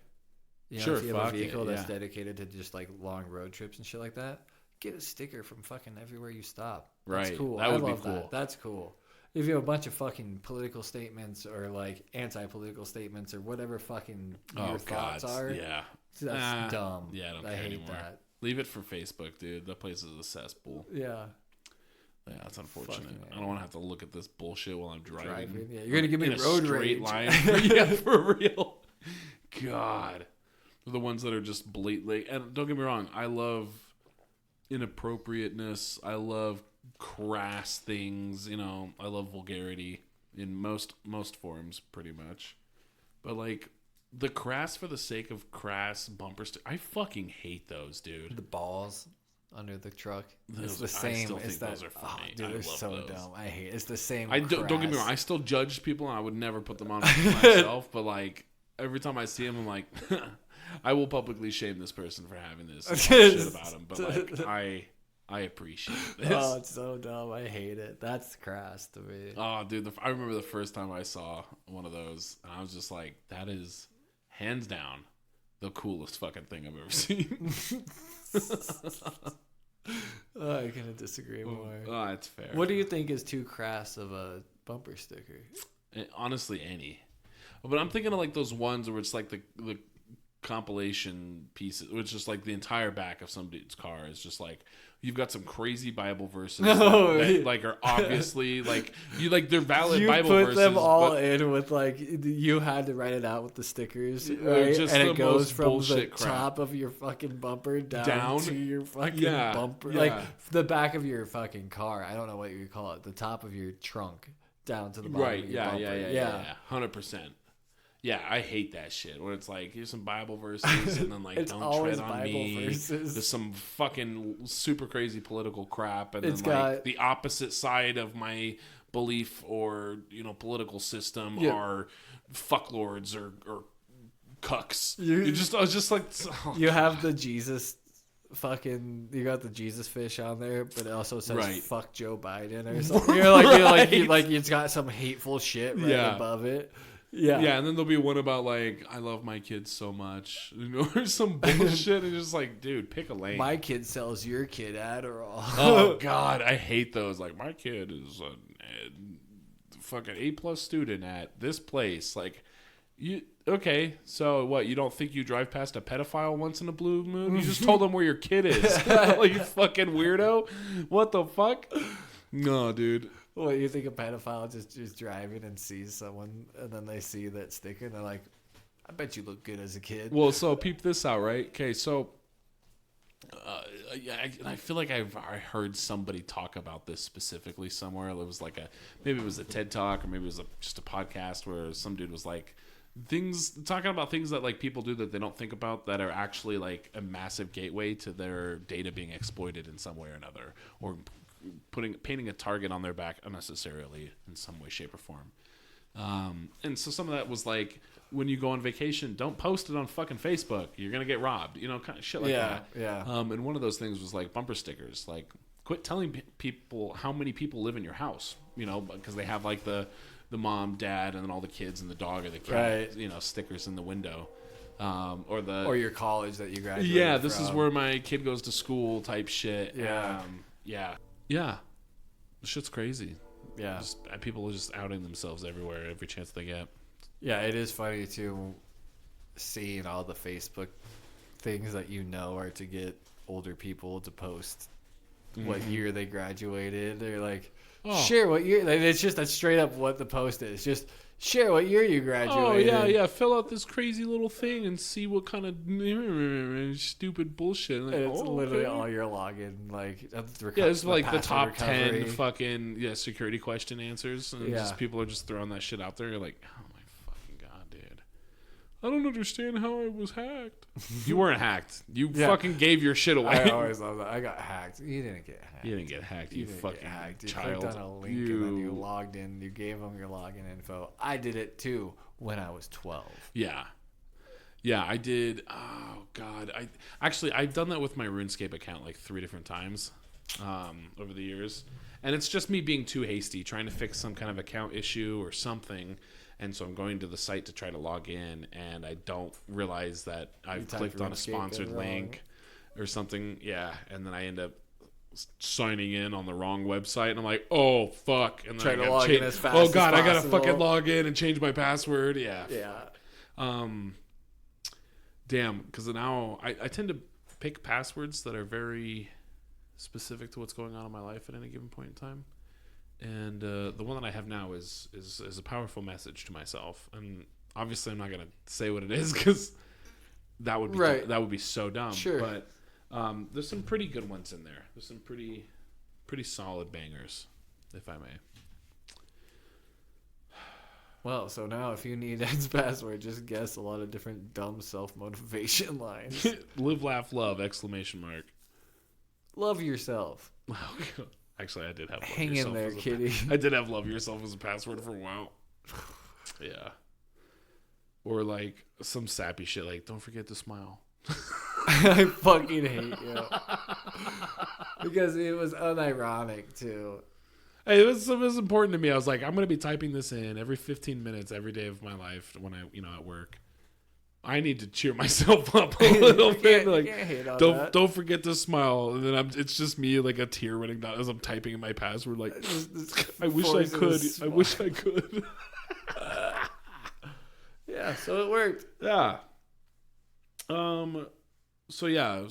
if you have a vehicle that's dedicated to just like long road trips and shit like that, get a sticker from fucking everywhere you stop. That's cool. That would I love be cool. That. That's cool. If you have a bunch of fucking political statements or like anti-political statements or whatever fucking your thoughts are, that's dumb. Yeah, I don't care hate anymore. that. Leave it for Facebook, dude. That place is a cesspool. Yeah. Yeah, that's unfortunate. I don't want to have to look at this bullshit while I'm driving. Yeah, you're gonna give me in road a straight rage. line. Yeah, for real. God, the ones that are just blatantly. And don't get me wrong, I love inappropriateness. I love crass things. I love vulgarity in most forms, pretty much. But like the crass for the sake of crass bumper I fucking hate those, dude. The balls under the truck. It's the same. I still it's think that, those are funny. Dude, I they're love so those. dumb. I hate it. It's the same. Don't get me wrong. I still judge people, and I would never put them on myself. But like every time I see them, I'm like, I will publicly shame this person for having this shit about them. But like, I appreciate this. Oh, it's so dumb. I hate it. That's crass to me. Oh, dude, I remember the first time I saw one of those, and I was just like, that is hands down the coolest fucking thing I've ever seen. I couldn't disagree more. Oh, it's fair. What do you think is too crass of a bumper sticker? Honestly, any. But I'm thinking of like those ones where it's like the compilation pieces, which is just like the entire back of some dude's car is just like you've got some crazy Bible verses that like are obviously like they're valid Bible verses. You put them all in with like you had to write it out with the stickers, right? Just and it goes from the crap. top of your fucking bumper down to your fucking bumper, yeah. like the back of your fucking car. I don't know what you call it. The top of your trunk down to the bottom of your bumper. Yeah, 100%. Yeah, I hate that shit. When it's like, here's some Bible verses, and then like, don't tread on Bible me. Verses. There's some fucking super crazy political crap, and It's then like got- the opposite side of my belief or political system are fucklords or cucks. I was just like, oh, You have the Jesus fucking. You got the Jesus fish on there, but it also says "fuck Joe Biden" or something. You're like it's got some hateful shit right above it. Yeah, and then there'll be one about like, I love my kids so much, or some bullshit. And just like, dude, pick a lane. My kid sells your kid Adderall. Oh God, I hate those. Like, my kid is a fucking A+ student at this place. Like, Okay, so what? You don't think you drive past a pedophile once in a blue moon? You just told them where your kid is. Like, you fucking weirdo. What the fuck? No, dude. What, you think a pedophile just driving and sees someone, and then they see that sticker, and they're like, I bet you look good as a kid. Well, so peep this out, right? Okay, so I feel like I heard somebody talk about this specifically somewhere. It was like maybe it was a TED Talk, or maybe it was just a podcast where some dude was like, talking about things that like people do that they don't think about that are actually like a massive gateway to their data being exploited in some way or another, or painting a target on their back unnecessarily in some way, shape, or form. And so some of that was like, when you go on vacation, don't post it on fucking Facebook. You're gonna get robbed. You know, kind of shit like that. Yeah. And one of those things was like bumper stickers. Like, quit telling people how many people live in your house. You know, because they have like the mom, dad, and then all the kids and the dog or the cat. Right. You know, stickers in the window. Or your college that you graduated Yeah, this from. is where my kid goes to school type shit. Yeah. Yeah. This shit's crazy. Yeah. People are just outing themselves everywhere, every chance they get. Yeah, it is funny too, seeing all the Facebook things that are to get older people to post what year they graduated. They're like, share what year. Like, it's just that's straight up what the post is. Just share what year you graduated. Oh yeah. Fill out this crazy little thing and see what kind of stupid bullshit. Like, It's literally all your login. Like, it's like the top recovery. 10 fucking security question answers, and just people are just throwing that shit out there. You're like, oh my fucking god, dude! I don't understand how I was hacked. You weren't hacked. You fucking gave your shit away. I always love that. I got hacked. You didn't get hacked. You didn't get hacked. You fucking hacked. You child. clicked on a link and then you logged in. You gave them your login info. I did it too when I was 12. Yeah, I did. Oh god, I've done that with my RuneScape account like 3 different times over the years, and it's just me being too hasty, trying to fix some kind of account issue or something. And so I'm going to the site to try to log in, and I don't realize that I've clicked on a sponsored link or something. Yeah, and then I end up signing in on the wrong website, and I'm like, oh fuck! And then try to log in as fast as possible. I gotta fucking log in and change my password. Yeah. Damn, because now I tend to pick passwords that are very specific to what's going on in my life at any given point in time. And the one that I have now is a powerful message to myself, and obviously I'm not gonna say what it is because that would be so dumb. Sure. But there's some pretty good ones in there. There's some pretty solid bangers, if I may. Well, so now if you need Ed's password, just guess a lot of different dumb self-motivation lines. Live, laugh, love! Exclamation mark. Love yourself. Oh, God. Actually, I did have love Hang yourself in there, kitty. I did have love yourself as a password for a while. Yeah. Or like some sappy shit like, don't forget to smile. I fucking hate you. Because it was unironic, too. Hey, it was important to me. I was like, I'm going to be typing this in every 15 minutes every day of my life when I, at work. I need to cheer myself up a little bit. Like, don't forget to smile. And then it's just me, like a tear running down as I'm typing in my password. Like, I wish I could. I wish I could. Yeah, so it worked. Yeah. So yeah,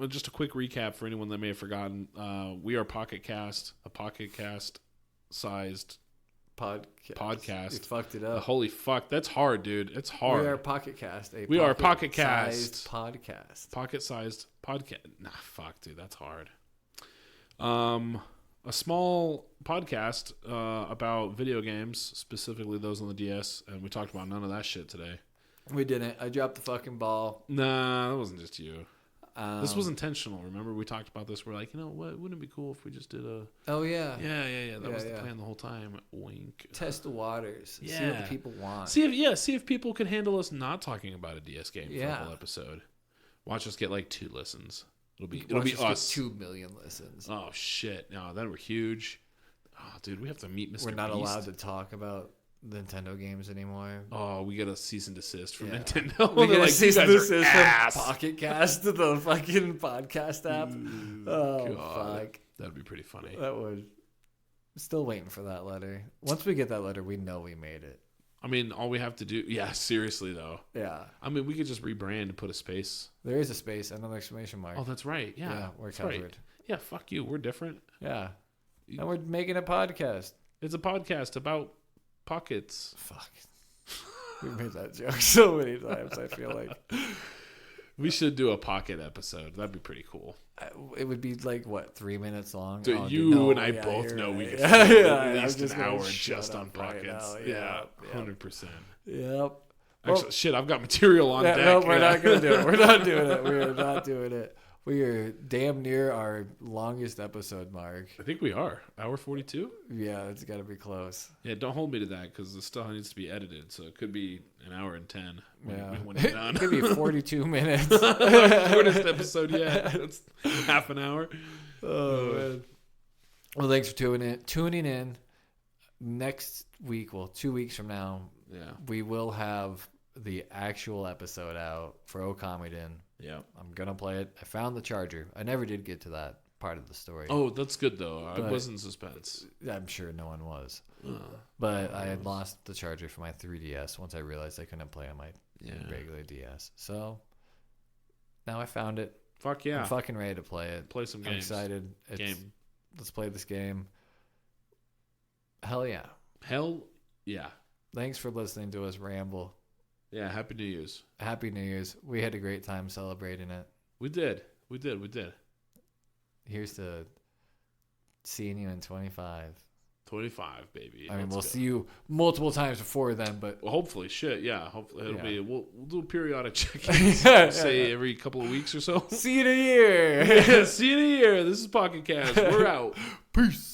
just a quick recap for anyone that may have forgotten. We are PocketCast, a PocketCast-sized podcast. You fucked it up. Holy fuck, that's hard, dude. It's hard. We are PocketCast. We are PocketCast podcast. Pocket-sized podcast. Nah, fuck, dude, that's hard. A small podcast about video games, specifically those on the DS, and we talked about none of that shit today. We didn't. I dropped the fucking ball. Nah, that wasn't just you. This was intentional. Remember, we talked about this. We're like, what? Wouldn't it be cool if we just did a... Oh, yeah. Yeah. That was the plan the whole time. Wink. Test the waters. Yeah. See what the people want. See if people could handle us not talking about a DS game for a whole episode. Watch us get like 2 listens. It'll be us. 2 million listens. Oh, shit. No, then we're huge. Oh, dude, we have to meet Mr. We're not Beast. allowed to talk about Nintendo games anymore. Oh, we get a cease and desist from Nintendo. We get a cease and desist from PocketCast to the fucking podcast app. Oh, God. fuck. That'd be pretty funny. That would. Still waiting for that letter. Once we get that letter, we know we made it. I mean, all we have to do. Yeah, seriously though. Yeah. I mean, we could just rebrand and put a space. There is a space, another exclamation mark. Oh, that's right. Yeah, we're that's covered. right. Yeah, fuck you. We're different. Yeah. And we're making a podcast. It's a podcast about pockets. Fuck. We made that joke so many times, I feel like. We should do a pocket episode. That'd be pretty cool. It would be like, what, 3 minutes long? So and I both know we could at least an hour just on pockets. Right, yeah, 100%. Yep. Actually, shit, I've got material on deck. No, we're not going to do it. We're not doing it. We are not doing it. We are damn near our longest episode mark. I think we are. Hour 42? Yeah, it's got to be close. Yeah, don't hold me to that because the stuff needs to be edited. So it could be an hour and 10 when it's done. It could be 42 minutes. Shortest episode yet. That's half an hour. Oh, man. Well, thanks for tuning in. Next week, 2 weeks from now, we will have the actual episode out for Okamiden. Yeah. I'm going to play it. I found the charger. I never did get to that part of the story. Oh, that's good, though. I was in suspense. I'm sure no one was. But I had lost the charger for my 3DS once I realized I couldn't play on my regular DS. So now I found it. Fuck yeah. I'm fucking ready to play it. Play some games. I'm excited. Let's play this game. Hell yeah. Hell yeah. Thanks for listening to us ramble. Yeah, Happy New Year's. Happy New Year's. We had a great time celebrating it. We did. Here's to seeing you in 25. 25, baby. I mean, we'll see you multiple times before then, but... Well, hopefully, hopefully it'll be... We'll do periodic check-ins, say every couple of weeks or so. See you in a year. See you in a year. This is PocketCast. We're out. Peace.